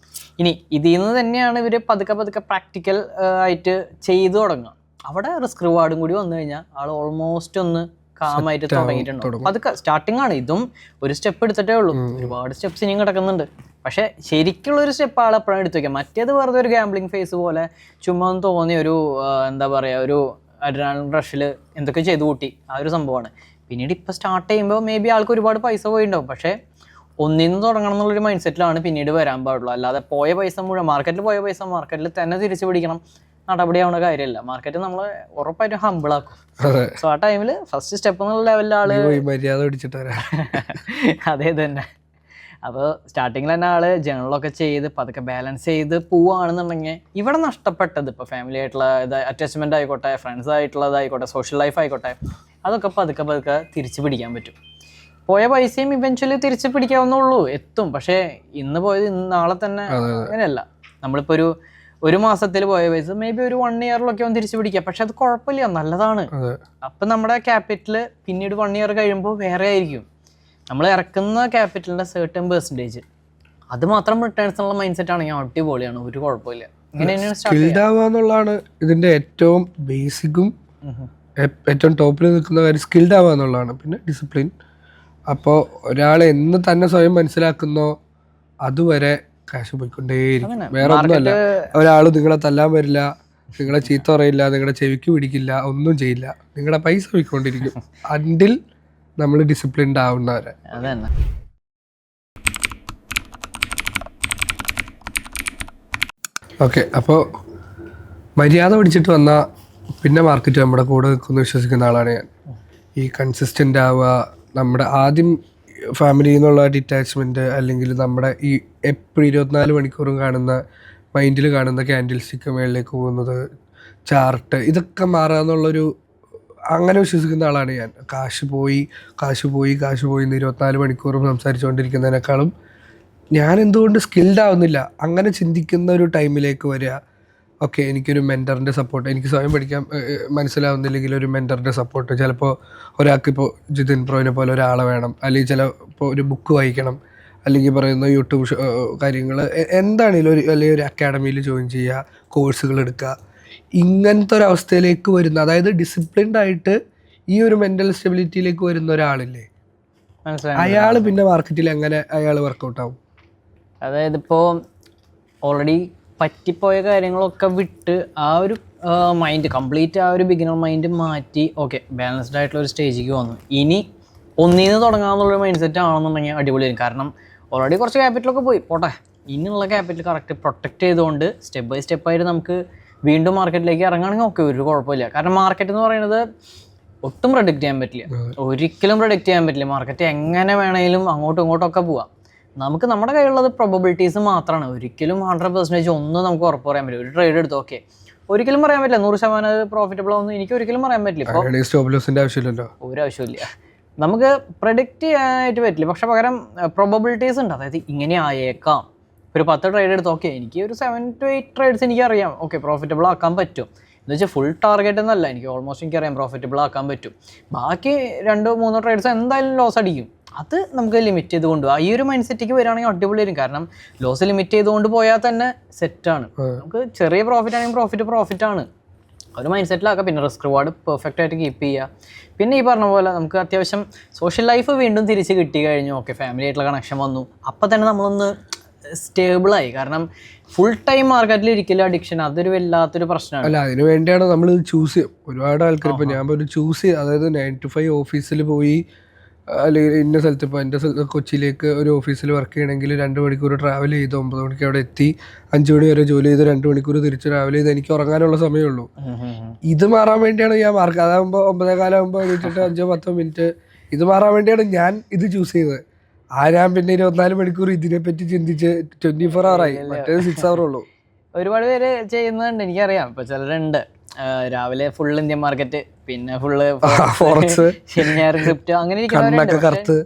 Speaker 1: ഇനി ഇതിൽ നിന്ന് തന്നെയാണ് ഇവർ പതുക്കെ പ്രാക്ടിക്കൽ ആയിട്ട് ചെയ്തു തുടങ്ങുക. അവിടെ റിസ്ക് റിവാർഡും കൂടി വന്നു കഴിഞ്ഞാൽ ആൾ ഓൾമോസ്റ്റ് ഒന്ന് കാമായിട്ട് തുടങ്ങിയിട്ടുണ്ടാവും. അതൊക്കെ സ്റ്റാർട്ടിംഗ് ആണ്. ഇതും ഒരു സ്റ്റെപ്പ് എടുത്തിട്ടേ ഉള്ളൂ, ഒരുപാട് സ്റ്റെപ്സ് ഇനിയും കിടക്കുന്നുണ്ട്. പക്ഷെ ശരിക്കുള്ളൊരു സ്റ്റെപ്പ് ആൾ എപ്പോഴാണ് എടുത്തു വയ്ക്കുക. മറ്റേത് വെറുതെ ഒരു ഗാംബ്ലിംഗ് ഫേസ് പോലെ ചുമ്മാ തോന്നിയ ഒരു എന്താ പറയുക, ഒരു അഡ്രിനാലിൻ റഷിൽ എന്തൊക്കെ ചെയ്തു കൂട്ടി ആ ഒരു സംഭവമാണ്. പിന്നീട് ഇപ്പോൾ സ്റ്റാർട്ട് ചെയ്യുമ്പോൾ മേ ബി ആൾക്ക് ഒരുപാട് പൈസ പോയിട്ടുണ്ടാവും. പക്ഷേ ഒന്നിന്ന് തുടങ്ങണം എന്നുള്ളൊരു മൈൻഡ് സെറ്റിലാണ് പിന്നീട് വരാൻ പാടുള്ളൂ. അല്ലാതെ പോയ പൈസ മുഴുവൻ മാർക്കറ്റിൽ പോയ പൈസ മാർക്കറ്റിൽ തന്നെ തിരിച്ചു പിടിക്കണം നടപടിയാവുന്ന കാര്യമല്ല. മാർക്കറ്റ് നമ്മൾ ഉറപ്പായിട്ടും ഹമ്പിളാക്കും. സോ ആ ടൈമിൽ ഫസ്റ്റ് സ്റ്റെപ്പ് എന്നുള്ള ലെവലിൽ ആള്
Speaker 2: മര്യാദ പിടിച്ചിട്ട്
Speaker 1: അതേ തന്നെ. അപ്പോൾ സ്റ്റാർട്ടിങ്ങിൽ തന്നെ ആള് ജേണലൊക്കെ ചെയ്ത് പതുക്കെ ബാലൻസ് ചെയ്ത് പോവുകയാണെന്നുണ്ടെങ്കിൽ ഇവിടെ നഷ്ടപ്പെട്ടത് ഇപ്പോൾ ഫാമിലി ആയിട്ടുള്ള അറ്റാച്ച്മെന്റ് ആയിക്കോട്ടെ, ഫ്രണ്ട്സ് ആയിട്ടുള്ളതായിക്കോട്ടെ, സോഷ്യൽ ലൈഫ് ആയിക്കോട്ടെ, അതൊക്കെ പതുക്കെ തിരിച്ചു പിടിക്കാൻ പറ്റും. പോയ പൈസയും ഇവൻച്വലി തിരിച്ച് പിടിക്കാവുന്നുള്ളൂ, എത്തും. പക്ഷേ ഇന്ന് പോയത് നാളെ തന്നെ അങ്ങനെയല്ല. നമ്മളിപ്പോൾ ഒരു മാസത്തിൽ പോയ പൈസ മേ ബി ഒരു 1 ഇയറിലൊക്കെ ഒന്ന് തിരിച്ചു പിടിക്കാം. പക്ഷെ അത് കുഴപ്പമില്ല, നല്ലതാണ്. അപ്പം നമ്മുടെ ക്യാപിറ്റൽ പിന്നീട് 1 ഇയർ കഴിയുമ്പോൾ വേറെ ആയിരിക്കും. നമ്മൾ ഇറക്കുന്ന ക്യാപിറ്റലിൻ്റെ സർട്ടൻ പെർസെൻറ്റേജ് അത് മാത്രം റിട്ടേൺസ് ഉള്ള മൈൻഡ് സെറ്റ് ആണെങ്കിൽ അടിപൊളിയാണ്, ഒരു കുഴപ്പമില്ല.
Speaker 2: സ്കിൽഡ് ആവുക എന്നുള്ളതാണ് ഇതിൻ്റെ ഏറ്റവും ബേസിക്കും ഏറ്റവും ടോപ്പിൽ നിൽക്കുന്ന കാര്യം. സ്കിൽഡ് ആവുക എന്നുള്ളതാണ്. പിന്നെ ഡിസിപ്ലിൻ. അപ്പോൾ ഒരാൾ എന്ന് തന്നെ സ്വയം മനസ്സിലാക്കുന്നോ അതുവരെ കാശ് പോയിക്കൊണ്ടേയിരിക്കും. വേറെ ഒന്നുമല്ല. ഒരാൾ നിങ്ങളെ തല്ലാൻ വരില്ല, നിങ്ങളെ ചീത്ത പറയില്ല, നിങ്ങളുടെ ചെവിക്ക് പിടിക്കില്ല, ഒന്നും ചെയ്യില്ല. നിങ്ങളുടെ പൈസ പോയിക്കൊണ്ടിരിക്കും അണ്ടിൽ നമ്മൾ ഡിസിപ്ലിൻഡ് ആവുന്നവരെ. ഓക്കെ, അപ്പോൾ മര്യാദ പിടിച്ചിട്ട് വന്നാൽ പിന്നെ മാർക്കറ്റ് നമ്മുടെ കൂടെ നിൽക്കുമെന്ന് വിശ്വസിക്കുന്ന ആളാണ് ഞാൻ. ഈ കൺസിസ്റ്റൻ്റ് ആവുക, നമ്മുടെ ആദ്യം ഫാമിലിയിൽ നിന്നുള്ള ഡിറ്റാച്ച്മെൻറ്റ്, അല്ലെങ്കിൽ നമ്മുടെ ഈ എപ്പോഴും 24 മണിക്കൂറും കാണുന്ന മൈൻഡിൽ കാണുന്ന ക്യാൻഡിൽ സ്റ്റിക്ക് മേളിലേക്ക് പോകുന്നത്, ചാർട്ട്, ഇതൊക്കെ മാറുക എന്നുള്ളൊരു അങ്ങനെ വിശ്വസിക്കുന്ന ആളാണ് ഞാൻ. കാശ് പോയി എന്ന് 24 മണിക്കൂറും സംസാരിച്ചുകൊണ്ടിരിക്കുന്നതിനേക്കാളും ഞാൻ എന്തുകൊണ്ട് സ്കിൽഡ് ആവുന്നില്ല അങ്ങനെ ചിന്തിക്കുന്ന ഒരു ടൈമിലേക്ക് വരിക. ഓക്കെ, എനിക്കൊരു മെൻറ്ററിൻ്റെ സപ്പോർട്ട്, എനിക്ക് സ്വയം പഠിക്കാൻ മനസ്സിലാവുന്നില്ലെങ്കിൽ ഒരു മെൻറ്ററിൻ്റെ സപ്പോർട്ട്. ചിലപ്പോൾ ഒരാൾക്കിപ്പോൾ ജിതിൻ പ്രോയിനെ പോലെ ഒരാളെ വേണം, അല്ലെങ്കിൽ ചിലപ്പോൾ ഒരു ബുക്ക് വായിക്കണം, അല്ലെങ്കിൽ പറയുന്ന യൂട്യൂബ് കാര്യങ്ങൾ എന്താണെങ്കിലും അല്ലെങ്കിൽ ഒരു അക്കാഡമിയിൽ ജോയിൻ ചെയ്യുക, കോഴ്സുകൾ എടുക്കുക. ഇങ്ങനത്തെ ഒരു അവസ്ഥയിലേക്ക് വരുന്ന, അതായത് ഡിസിപ്ലിൻഡ് ആയിട്ട് ഈ ഒരു മെൻ്റൽ സ്റ്റെബിലിറ്റിയിലേക്ക് വരുന്ന ഒരാളില്ലേ, അയാൾ പിന്നെ മാർക്കറ്റിൽ എങ്ങനെ അയാൾ വർക്കൗട്ട് ആവും?
Speaker 1: അതായത് ഇപ്പോൾ ഓൾറെഡി പറ്റിപ്പോയ കാര്യങ്ങളൊക്കെ വിട്ട് ആ ഒരു മൈൻഡ് കംപ്ലീറ്റ്, ആ ഒരു ബിഗിനർ മൈൻഡ് മാറ്റി ഓക്കെ ബാലൻസ്ഡ് ആയിട്ടുള്ള ഒരു സ്റ്റേജിലേക്ക് വന്നു. ഇനി ഒന്നിന്ന് തുടങ്ങാമെന്നുള്ളൊരു മൈൻഡ് സെറ്റ് ആണെന്നുണ്ടെങ്കിൽ അടിപൊളിയായിരിക്കും. കാരണം ഓൾറെഡി കുറച്ച് ക്യാപിറ്റലൊക്കെ പോയി പോട്ടെ, ഇനിയുള്ള ക്യാപിറ്റൽ കറക്റ്റ് പ്രൊട്ടക്റ്റ് ചെയ്തുകൊണ്ട് സ്റ്റെപ്പ് ബൈ സ്റ്റെപ്പായിട്ട് നമുക്ക് വീണ്ടും മാർക്കറ്റിലേക്ക് ഇറങ്ങുകയാണെങ്കിൽ ഓക്കെ, ഒരു കുഴപ്പമില്ല. കാരണം മാർക്കറ്റ് എന്ന് പറയുന്നത് ഒട്ടും പ്രൊഡിക്റ്റ് ചെയ്യാൻ പറ്റില്ല, ഒരിക്കലും പ്രൊഡിക്റ്റ് ചെയ്യാൻ പറ്റില്ല. മാർക്കറ്റ് എങ്ങനെ വേണമെങ്കിലും അങ്ങോട്ടും ഇങ്ങോട്ടൊക്കെ പോവാം. നമുക്ക് നമ്മുടെ കയ്യിലുള്ളത് പ്രോബബിലിറ്റീസ് മാത്രമാണ്. ഒരിക്കലും 100% ഒന്നും നമുക്ക് ഉറപ്പ് പറയാൻ പറ്റില്ല. ഒരു ട്രേഡ് എടുത്ത് ഓക്കെ ഒരിക്കലും പറയാൻ പറ്റില്ല 100% പ്രോഫിറ്റബിൾ ആവുമെന്ന് എനിക്ക് ഒരിക്കലും പറയാൻ പറ്റില്ല. ഇപ്പോൾ ഒരു ആവശ്യമില്ല, നമുക്ക് പ്രഡിക്റ്റ് ചെയ്യാനായിട്ട് പറ്റില്ല. പക്ഷെ പകരം പ്രോബബിലിറ്റീസ് ഉണ്ട്. അതായത് ഇങ്ങനെ ആയേക്കാം. ഒരു 10 ട്രേഡ് എടുത്ത് ഓക്കെ എനിക്ക് ഒരു 7 to 8 ട്രേഡ്സ് എനിക്കറിയാം ഓക്കെ പ്രോഫിറ്റബിൾ ആക്കാൻ പറ്റും എന്ന് വെച്ചാൽ ഫുൾ ടാർഗറ്റ് എന്നല്ല, എനിക്ക് ഓൾമോസ്റ്റ് എനിക്കറിയാം പ്രോഫിറ്റബിൾ ആക്കാൻ പറ്റും. ബാക്കി 2-3 ട്രേഡ്സ് എന്തായാലും ലോസ് അടിക്കും. അത് നമുക്ക് ലിമിറ്റ് ചെയ്ത് കൊണ്ടുപോകാം. ഈ ഒരു മൈൻഡ് സെറ്റിലേക്ക് വരികയാണെങ്കിൽ അടിപൊളിയായിരിക്കും. കാരണം ലോസ് ലിമിറ്റ് ചെയ്തുകൊണ്ട് പോയാൽ തന്നെ സെറ്റാണ്. നമുക്ക് ചെറിയ പ്രോഫിറ്റ് ആണെങ്കിൽ പ്രോഫിറ്റ് ആണ്. ഒരു മൈൻഡ് സെറ്റിലാക്കുക. പിന്നെ റിസ്ക് റിവാർഡ് പെർഫെക്റ്റ് ആയിട്ട് കീപ്പ് ചെയ്യുക. പിന്നെ ഈ പറഞ്ഞ പോലെ നമുക്ക് അത്യാവശ്യം സോഷ്യൽ ലൈഫ് വീണ്ടും തിരിച്ച് കിട്ടി കഴിഞ്ഞു, ഓക്കെ ഫാമിലി ആയിട്ടുള്ള കണക്ഷൻ വന്നു, അപ്പം തന്നെ നമ്മളൊന്ന് സ്റ്റേബിളായി. കാരണം ഫുൾ ടൈം മാർക്കറ്റിൽ ഇരിക്കില്ല അഡിക്ഷൻ, അതൊരു വല്ലാത്തൊരു പ്രശ്നമാണ്.
Speaker 2: അല്ല, അതിന് വേണ്ടിയാണ് നമ്മൾ ചൂസ് ചെയ്യും. ഒരുപാട് ആൾക്കാർ ഇപ്പോൾ ഞാൻ ഒരു ചൂസ് ചെയ്ത്, അതായത് 9 to 5 ഓഫീസിൽ പോയി, അല്ലെങ്കിൽ ഇന്ന സ്ഥലത്ത് ഇപ്പോൾ എൻ്റെ കൊച്ചിയിലേക്ക് ഒരു ഓഫീസിൽ വർക്ക് ചെയ്യണമെങ്കിൽ 2 മണിക്കൂർ ട്രാവൽ ചെയ്ത് 9 മണിക്ക് അവിടെ എത്തി 5 മണി വരെ ജോലി ചെയ്ത് 2 മണിക്കൂർ തിരിച്ച് ട്രാവൽ ചെയ്ത് എനിക്ക് ഉറങ്ങാനുള്ള സമയമുള്ളൂ. ഇത് മാറാൻ വേണ്ടിയാണ് ഞാൻ അതാകുമ്പോൾ 9:15 ആകുമ്പോൾ എണീറ്റിട്ട് 5-10 മിനിറ്റ് ഇത് മാറാൻ വേണ്ടിയാണ് ഞാൻ ഇത് ചൂസ് ചെയ്തത്. ഞാൻ പിന്നെ 24 മണിക്കൂർ ഇതിനെപ്പറ്റി ചിന്തിച്ച് 24 hour ആയി, മറ്റേത് 6 hour ഉള്ളൂ.
Speaker 1: ഒരുപാട് പേര് ചെയ്യുന്നുണ്ട്, എനിക്കറിയാം. ഇപ്പോൾ ചിലരുണ്ട് രാവിലെ ഫുൾ ഇന്ത്യൻ മാർക്കറ്റ്, പിന്നെ ഫുള്ള് ശനിയാഴ്ച ക്രിപ്റ്റോ, അങ്ങനെ ഇരിക്കുന്നവരുണ്ട്.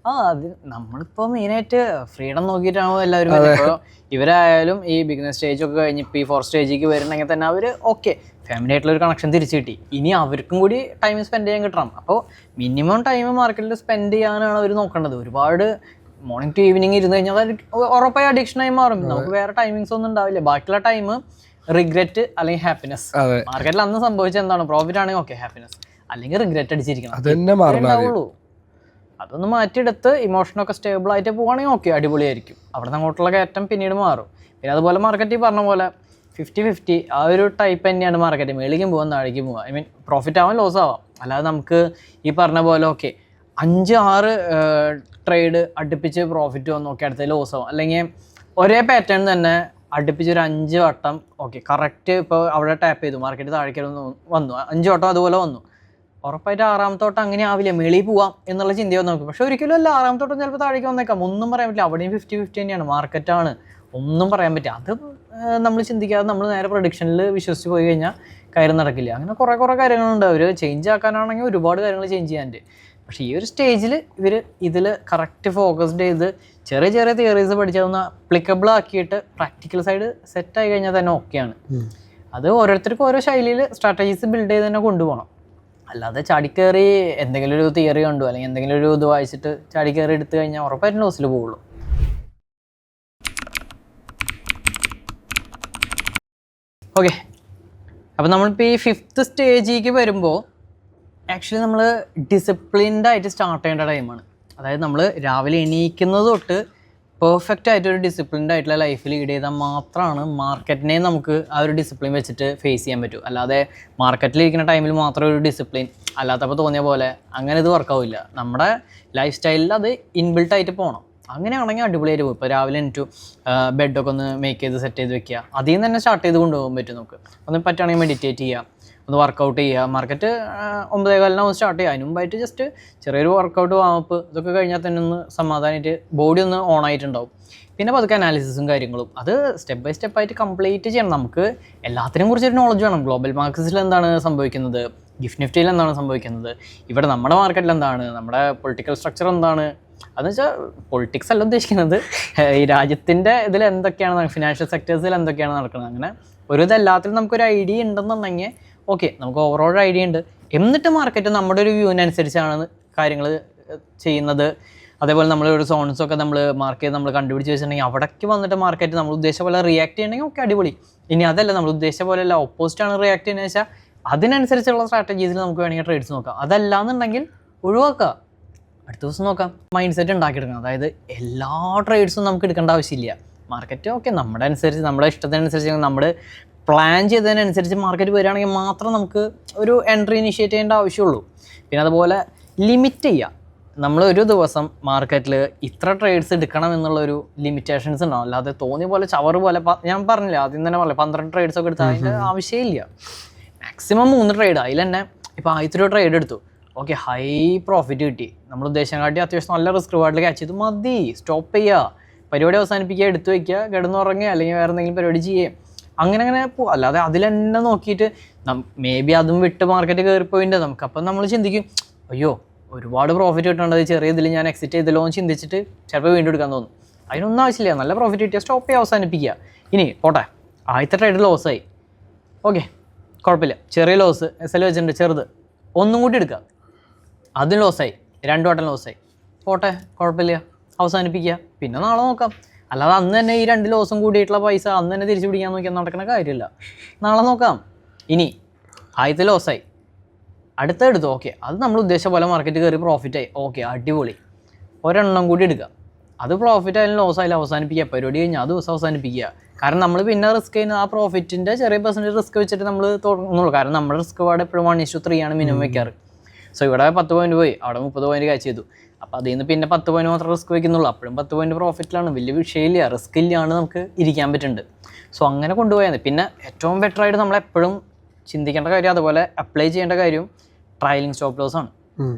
Speaker 1: അത് നമ്മളിപ്പോൾ മെയിനായിട്ട് ഫ്രീഡം നോക്കിയിട്ടാണോ എല്ലാവരും. ഇപ്പോൾ ഇവരായാലും ഈ ബിഗിനർ സ്റ്റേജൊക്കെ കഴിഞ്ഞ് P4 സ്റ്റേജിലേക്ക് വരുന്നെങ്കിൽ തന്നെ അവർ ഓക്കെ ഫാമിലി ആയിട്ടുള്ള ഒരു കണക്ഷൻ തിരിച്ചു കിട്ടി. ഇനി അവർക്കും കൂടി ടൈം സ്പെൻഡ് ചെയ്യാൻ കിട്ടണം. അപ്പോൾ മിനിമം ടൈം മാർക്കറ്റിൽ സ്പെൻഡ് ചെയ്യാനാണ് അവർ നോക്കേണ്ടത്. ഒരുപാട് മോർണിംഗ് ടു ഈവനിങ് ഇരുന്ന് കഴിഞ്ഞാൽ അത് ഉറപ്പായി അഡിക്ഷനായി മാറും. നമുക്ക് വേറെ ടൈമിങ്സ് ഒന്നും ഉണ്ടാവില്ല. ബാക്കിയുള്ള ടൈം റിഗ്രറ്റ് അല്ലെങ്കിൽ ഹാപ്പിനെസ്. മാർക്കറ്റിൽ അന്ന് സംഭവിച്ചത് എന്താണ്? പ്രോഫിറ്റ് ആണെങ്കിൽ ഓക്കെ ഹാപ്പിനെസ്, അല്ലെങ്കിൽ റിഗ്രറ്റ് അടിച്ചിരിക്കണം. അതൊന്ന് മാറ്റിയെടുത്ത് ഇമോഷനൊക്കെ സ്റ്റേബിൾ ആയിട്ട് പോവുകയാണെങ്കിൽ ഓക്കെ അടിപൊളിയായിരിക്കും. അവിടെ നിന്ന് അങ്ങോട്ടുള്ള കയറ്റം പിന്നീട് മാറും. പിന്നെ അതുപോലെ മാർക്കറ്റ് പറഞ്ഞ പോലെ 50-50 ആ ഒരു ടൈപ്പ് തന്നെയാണ് മാർക്കറ്റ്. മേളിക്കും പോകാം താഴേക്കും പോകാം. ഐ മീൻ പ്രോഫിറ്റ് ആവാം ലോസ് ആവാം. അല്ലാതെ നമുക്ക് ഈ പറഞ്ഞ പോലെ ഓക്കെ 5-6 ട്രേഡ് അടുപ്പിച്ച് പ്രോഫിറ്റ് വന്നു ഓക്കെ അടുത്ത ലോസ് ആവും. അല്ലെങ്കിൽ ഒരേ പാറ്റേൺ തന്നെ അടുപ്പിച്ചൊരു 5 വട്ടം ഓക്കെ കറക്റ്റ് ഇപ്പോൾ അവിടെ ടാപ്പ് ചെയ്തു മാർക്കറ്റ് താഴേക്ക് വന്നു 5 വട്ടം അതുപോലെ വന്നു. ഉറപ്പായിട്ട് 6ാമത്തെ വട്ടം അങ്ങനെ ആവില്ല, മേളിൽ പോവാം എന്നുള്ള ചിന്തയോ നമുക്ക്. പക്ഷെ ഒരിക്കലും അല്ല, 6ാമത്തെ വട്ടം ചിലപ്പോൾ താഴേക്ക് വന്നേക്കാം. ഒന്നും പറയാൻ പറ്റില്ല. അവിടെയും 50-50 തന്നെയാണ്, മാർക്കറ്റാണ്, ഒന്നും പറയാൻ പറ്റില്ല. അത് നമ്മൾ ചിന്തിക്കാതെ നമ്മൾ നേരെ പ്രൊഡിക്ഷനിൽ വിശ്വസിച്ച് പോയി കഴിഞ്ഞാൽ കാര്യം നടക്കില്ല. അങ്ങനെ കുറേ കാര്യങ്ങളുണ്ട്. അവർ ചേഞ്ച് ആക്കാനാണെങ്കിൽ ഒരുപാട് കാര്യങ്ങൾ ചേഞ്ച് ചെയ്യാനുണ്ട്. പക്ഷേ ഈ ഒരു സ്റ്റേജിൽ ഇവർ ഇതിൽ കറക്റ്റ് ഫോക്കസ്ഡ് ചെയ്ത് ചെറിയ ചെറിയ തിയറീസ് പഠിച്ചതൊന്ന് അപ്ലിക്കബിൾ ആക്കിയിട്ട് പ്രാക്ടിക്കൽ സൈഡ് സെറ്റായി കഴിഞ്ഞാൽ തന്നെ ഓക്കെയാണ്. അത് ഓരോരുത്തർക്കും ഓരോ ശൈലിയിൽ സ്ട്രാറ്റജീസ് ബിൽഡ് ചെയ്ത് തന്നെ കൊണ്ടുപോകണം. അല്ലാതെ ചാടിക്കയറി എന്തെങ്കിലും ഒരു തിയറി കണ്ടു അല്ലെങ്കിൽ എന്തെങ്കിലും ഒരു ഇത് വായിച്ചിട്ട് ചാടിക്കയറി എടുത്തു കഴിഞ്ഞാൽ ഉറപ്പായിട്ടും ലോസിൽ പോവുള്ളൂ. ഓക്കെ, അപ്പോൾ നമ്മളിപ്പോൾ ഈ 5th സ്റ്റേജിലേക്ക് വരുമ്പോൾ ആക്ച്വലി നമ്മൾ ഡിസിപ്ലിൻഡ് ആയിട്ട് സ്റ്റാർട്ട് ചെയ്യേണ്ട ടൈമാണ്. അതായത് നമ്മൾ രാവിലെ എണീക്കുന്നത് തൊട്ട് പെർഫെക്റ്റ് ആയിട്ടൊരു ഡിസിപ്ലിൻഡ് ആയിട്ടുള്ള ലൈഫ് ലീഡ് ചെയ്താൽ മാത്രമാണ് മാർക്കറ്റിനെ നമുക്ക് ആ ഒരു ഡിസിപ്ലിൻ വെച്ചിട്ട് ഫേസ് ചെയ്യാൻ പറ്റൂ. അല്ലാതെ മാർക്കറ്റിലിരിക്കുന്ന ടൈമിൽ മാത്രം ഒരു ഡിസിപ്ലിൻ അല്ലാത്തപ്പോൾ തോന്നിയ പോലെ അങ്ങനെ ഇത് വർക്കാവില്ല. നമ്മുടെ ലൈഫ് സ്റ്റൈലിൽ അത് ഇൻബിൽട്ട് ആയിട്ട് പോകണം. അങ്ങനെയാണെങ്കിൽ അടിപൊളിയായിട്ട് പോകും. ഇപ്പോൾ രാവിലെ എനിക്ക് ബെഡൊക്കെ ഒന്ന് മേക്ക് ചെയ്ത് സെറ്റ് ചെയ്ത് വെക്കുക, അതിൽ നിന്ന് തന്നെ സ്റ്റാർട്ട് ചെയ്ത് കൊണ്ടുപോകാൻ പറ്റും. നമുക്ക് ഒന്ന് പറ്റുകയാണെങ്കിൽ മെഡിറ്റേറ്റ് ചെയ്യുക, ഒന്ന് വർക്കൗട്ട് ചെയ്യുക. മാർക്കറ്റ് 9:15 സ്റ്റാർട്ട് ചെയ്യുക. അതിന് മുമ്പായിട്ട് ജസ്റ്റ് ചെറിയൊരു വർക്കൗട്ട് വാമപ്പ് ഇതൊക്കെ കഴിഞ്ഞാൽ തന്നെ ഒന്ന് സമാധാനമായിട്ട് ബോഡി ഒന്ന് ഓൺ ആയിട്ടുണ്ടാവും. പിന്നെ പതുക്കെ അനാലിസിസും കാര്യങ്ങളും അത് സ്റ്റെപ്പ് ബൈ സ്റ്റെപ്പായിട്ട് കംപ്ലീറ്റ് ചെയ്യണം. നമുക്ക് എല്ലാത്തിനും കുറിച്ചൊരു നോളജ് വേണം. ഗ്ലോബൽ മാർക്കറ്റ്സിൽ എന്താണ് സംഭവിക്കുന്നത്, ഗിഫ്റ്റ് നിഫ്റ്റിയിൽ എന്താണ് സംഭവിക്കുന്നത്, ഇവിടെ നമ്മുടെ മാർക്കറ്റിൽ എന്താണ്, നമ്മുടെ പൊളിറ്റിക്കൽ സ്ട്രക്ചർ എന്താണ്. അതെന്ന് വെച്ചാൽ പൊളിറ്റിക്സ് അല്ല ഉദ്ദേശിക്കുന്നത്, ഈ രാജ്യത്തിൻ്റെ ഇതിൽ എന്തൊക്കെയാണ്, ഫിനാൻഷ്യൽ സെക്ടേഴ്സിൽ എന്തൊക്കെയാണ് നടക്കുന്നത്. അങ്ങനെ ഒരു ഇതെല്ലാത്തിലും നമുക്കൊരു ഐഡിയ ഉണ്ടെന്നുണ്ടെങ്കിൽ ഓക്കെ, നമുക്ക് ഓവറോൾ ഐഡിയ ഉണ്ട്. എന്നിട്ട് മാർക്കറ്റ് നമ്മുടെ ഒരു വ്യൂവിനനുസരിച്ചാണ് കാര്യങ്ങൾ ചെയ്യുന്നത്. അതേപോലെ നമ്മൾ ഒരു സോൺസൊക്കെ നമ്മൾ മാർക്ക് ചെയ്ത് നമ്മൾ കണ്ടുപിടിച്ച് വെച്ചിട്ടുണ്ടെങ്കിൽ അവിടേക്ക് വന്നിട്ട് മാർക്കറ്റ് നമ്മൾ ഉദ്ദേശിച്ച പോലെ റിയാക്ട് ചെയ്യണമെങ്കിൽ ഓക്കെ അടിപൊളി. ഇനി അതല്ല, നമ്മൾ ഉദ്ദേശിച്ച പോലെ അല്ല, ഓപ്പോസിറ്റാണ് റിയാക്ട് ചെയ്യുന്നത് വെച്ചാൽ അതിനനുസരിച്ചുള്ള സ്ട്രാറ്റജീസിൽ നമുക്ക് വേണമെങ്കിൽ ട്രേഡ്സ് നോക്കാം. അതല്ലാന്നുണ്ടെങ്കിൽ ഒഴിവാക്കുക, അടുത്ത ദിവസം നോക്കാം. മൈൻഡ് സെറ്റ് ഉണ്ടാക്കിയെടുക്കണം. അതായത് എല്ലാ ട്രേഡ്സും നമുക്ക് എടുക്കേണ്ട ആവശ്യമില്ല. മാർക്കറ്റ് ഓക്കെ നമ്മുടെ അനുസരിച്ച്, നമ്മുടെ ഇഷ്ടത്തിനനുസരിച്ച്, നമ്മൾ പ്ലാൻ ചെയ്തതിനനുസരിച്ച് മാർക്കറ്റ് വരികയാണെങ്കിൽ മാത്രം നമുക്ക് ഒരു എൻട്രി ഇനിഷ്യേറ്റ് ചെയ്യേണ്ട ആവശ്യമുള്ളൂ. പിന്നെ അതുപോലെ ലിമിറ്റ് ചെയ്യുക. നമ്മൾ ഒരു ദിവസം മാർക്കറ്റിൽ ഇത്ര ട്രേഡ്സ് എടുക്കണം എന്നുള്ളൊരു ലിമിറ്റേഷൻസ് ഉണ്ടാവും. അല്ലാതെ തോന്നിയ പോലെ ചവറ് പോലെ ഞാൻ പറഞ്ഞില്ല ആദ്യം തന്നെ പറഞ്ഞില്ല 12 ട്രേഡ്സ് ഒക്കെ എടുത്താൽ അതിൻ്റെ ആവശ്യമില്ല. Maximum 3 trade. അതിൽ തന്നെ ഇപ്പോൾ ആദ്യത്തെ ട്രേഡ് എടുത്തു, ഓക്കെ ഹൈ പ്രോഫിറ്റ് കിട്ടി, നമ്മൾ ഉദ്ദേശം കാട്ടി അത്യാവശ്യം നല്ല റിസ്ക് റിവാർഡിൽ ക്യാച്ച് ചെയ്ത് മതി, സ്റ്റോപ്പ് ചെയ്യുക, പരിപാടി അവസാനിപ്പിക്കുക, എടുത്തു വയ്ക്കുക, കിടന്നുറങ്ങുക, അല്ലെങ്കിൽ വേറെ എന്തെങ്കിലും പരിപാടി ചെയ്യുക, അങ്ങനെ പോകും. അല്ലാതെ അതിലെന്നെ നോക്കിയിട്ട് മേ ബി അതും വിട്ട് മാർക്കറ്റ് കയറിപ്പോയിൻ്റെ നമുക്കപ്പം നമ്മൾ ചിന്തിക്കും, അയ്യോ ഒരുപാട് പ്രോഫിറ്റ് കിട്ടേണ്ടത് ചെറിയ ഇതിൽ ഞാൻ എക്സിറ്റ് ചെയ്തല്ലോ എന്ന് ചിന്തിച്ചിട്ട് ചിലപ്പോൾ വീണ്ടും എടുക്കാൻ തോന്നും. അതിനൊന്നും ആവശ്യമില്ല. നല്ല പ്രോഫിറ്റ് കിട്ടിയാൽ സ്റ്റോപ്പ് ചെയ്യുക, അവസാനിപ്പിക്കുക. ഇനി പോട്ടെ, ആദ്യത്തെ ട്രേഡ് ലോസായി, ഓക്കെ കുഴപ്പമില്ല, ചെറിയ ലോസ് SL വെച്ചിട്ടുണ്ട്, ചെറുത് ഒന്നും കൂടി എടുക്കുക, അതും ലോസായി, 2 വട്ടം ലോസായി, പോട്ടെ കുഴപ്പമില്ല, അവസാനിപ്പിക്കുക, പിന്നെ നാളെ നോക്കാം. അല്ലാതെ അന്ന് തന്നെ ഈ 2 ലോസും കൂടിയിട്ടുള്ള പൈസ അന്ന് തന്നെ തിരിച്ചു പിടിക്കാൻ നോക്കിയാൽ നടക്കുന്ന കാര്യമില്ല. നാളെ നോക്കാം. ഇനി ആദ്യത്തെ ലോസായി, അടുത്ത എടുത്തു, ഓക്കെ അത് നമ്മൾ ഉദ്ദേശിച്ച പോലെ മാർക്കറ്റ് കയറി പ്രോഫിറ്റായി, ഓക്കെ അടിപൊളി, ഒരെണ്ണം കൂടി എടുക്കുക, അത് പ്രോഫിറ്റ് ആയാലും ലോസ് ആയാലും അവസാനിപ്പിക്കുക, പരിപാടി കഴിഞ്ഞാൽ അത് ദിവസം അവസാനിപ്പിക്കുക. കാരണം നമ്മൾ പിന്നെ റിസ്ക് ചെയ്യുന്ന ആ പ്രോഫിറ്റിൻ്റെ ചെറിയ പെർസെൻറ്റേജ് റിസ്ക് വെച്ചിട്ട് നമ്മൾ തുടങ്ങുന്നുള്ളൂ. കാരണം നമ്മുടെ റിസ്ക് പാടെ എപ്പോഴും 1:3 ആണ് മിനിമം വെക്കാറ്. സോ ഇവിടെ 10 പോയിന്റ് പോയി, അവിടെ 30 പോയിന്റ് കാച്ച് ചെയ്തു. അപ്പോൾ അതിൽ നിന്ന് പിന്നെ 10 പോയിന്റ് മാത്രം റിസ്ക് വയ്ക്കുന്നുള്ളൂ. അപ്പോഴും 10 പോയിന്റ് പ്രോഫിറ്റിലാണ്, വലിയ വിഷയമില്ല, റിസ്ക് ഇല്ലാണ് നമുക്ക് ഇരിക്കാൻ പറ്റുന്നുണ്ട്. സോ അങ്ങനെ കൊണ്ടുപോയാൽ പിന്നെ ഏറ്റവും ബെറ്റർ ആയിട്ട് നമ്മളെപ്പോഴും ചിന്തിക്കേണ്ട കാര്യം, അതുപോലെ അപ്ലൈ ചെയ്യേണ്ട കാര്യം ട്രയലിംഗ് സ്റ്റോപ്പ് ലോസ് ആണ്.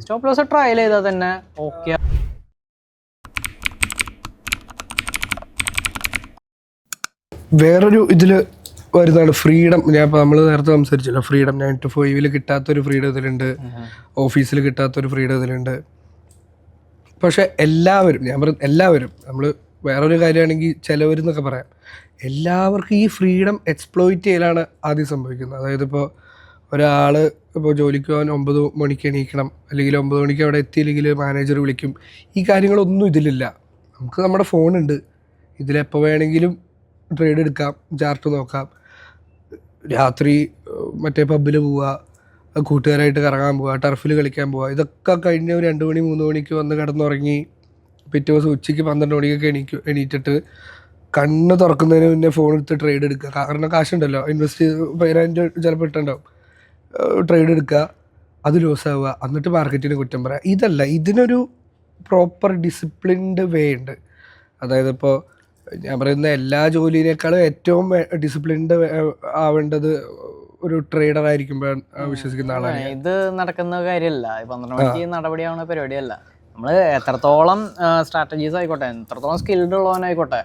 Speaker 1: സ്റ്റോപ്പ് ലോസ് ട്രയൽ ചെയ്താൽ തന്നെ ഓക്കെ.
Speaker 2: വേറൊരു ഇതിൽ വരുന്നതാണ് ഫ്രീഡം. നമ്മൾ നേരത്തെ സംസാരിച്ചല്ലോ, ഫ്രീഡം 9 to 5 കിട്ടാത്തൊരു ഫ്രീഡം ഇതിലുണ്ട്, ഓഫീസിൽ കിട്ടാത്തൊരു ഫ്രീഡം ഇതിലുണ്ട്. പക്ഷെ എല്ലാവരും, ഞാൻ പറയും എല്ലാവരും, നമ്മൾ വേറൊരു കാര്യമാണെങ്കിൽ ചിലവരെന്നൊക്കെ പറയാം, എല്ലാവർക്കും ഈ ഫ്രീഡം എക്സ്പ്ലോയിറ്റ് ചെയ്യലാണ് ആദ്യം സംഭവിക്കുന്നത്. അതായത് ഇപ്പോൾ ഒരാൾ ഇപ്പോൾ ജോലിക്ക് പോകാൻ 9 മണിക്ക് എണീക്കണം, അല്ലെങ്കിൽ 9 മണിക്ക് അവിടെ എത്തിയില്ലെങ്കിൽ മാനേജർ വിളിക്കും. ഈ കാര്യങ്ങളൊന്നും ഇതിലില്ല. നമുക്ക് നമ്മുടെ ഫോണുണ്ട്, ഇതിലെപ്പോൾ വേണമെങ്കിലും ട്രേഡ് എടുക്കാം, ചാർട്ട് നോക്കാം, രാത്രി മറ്റേ പബ്ബിൽ പോവുക, കൂട്ടുകാരായിട്ട് കറങ്ങാൻ പോവുക, ടർഫിൽ കളിക്കാൻ പോവുക. ഇതൊക്കെ കഴിഞ്ഞ് ഒരു 2 മണി 3 മണിക്ക് വന്ന് കിടന്നുറങ്ങി പിറ്റേ ദിവസം ഉച്ചയ്ക്ക് 12 മണിക്കൊക്കെ എണീറ്റിട്ട് കണ്ണ് തുറക്കുന്നതിന് മുന്നേ ഫോൺ എടുത്ത് ട്രേഡ് എടുക്കുക. കാരണം കാശുണ്ടല്ലോ, ഇൻവെസ്റ്റ് പേരൻ്റ് ചിലപ്പോൾ ഇട്ടുണ്ടാവും, ട്രേഡ് എടുക്കുക, അത് ലോസ് ആവുക, എന്നിട്ട് മാർക്കറ്റിന് കുറ്റം പറയുക. ഇതല്ല, ഇതിനൊരു പ്രോപ്പർ ഡിസിപ്ലിൻഡ് വേ ഉണ്ട്. അതായത് ഇപ്പോൾ ഞാൻ പറയുന്ന എല്ലാ ജോലിയിനേക്കാളും ഏറ്റവും ഡിസിപ്ലിൻഡ് ആവേണ്ടത് ഒരു ട്രേഡർ ആയിരിക്കുമ്പോഴാണ് വിശ്വസിക്കുന്ന ആളാണ്.
Speaker 1: ഇത് നടക്കുന്ന കാര്യമല്ല, 12 മണിക്ക് നടപടിയാവുന്ന പരിപാടിയല്ല. നമ്മൾ എത്രത്തോളം സ്ട്രാറ്റജീസ് ആയിക്കോട്ടെ, എത്രത്തോളം സ്കിൽഡ് ഉള്ളവനായിക്കോട്ടെ,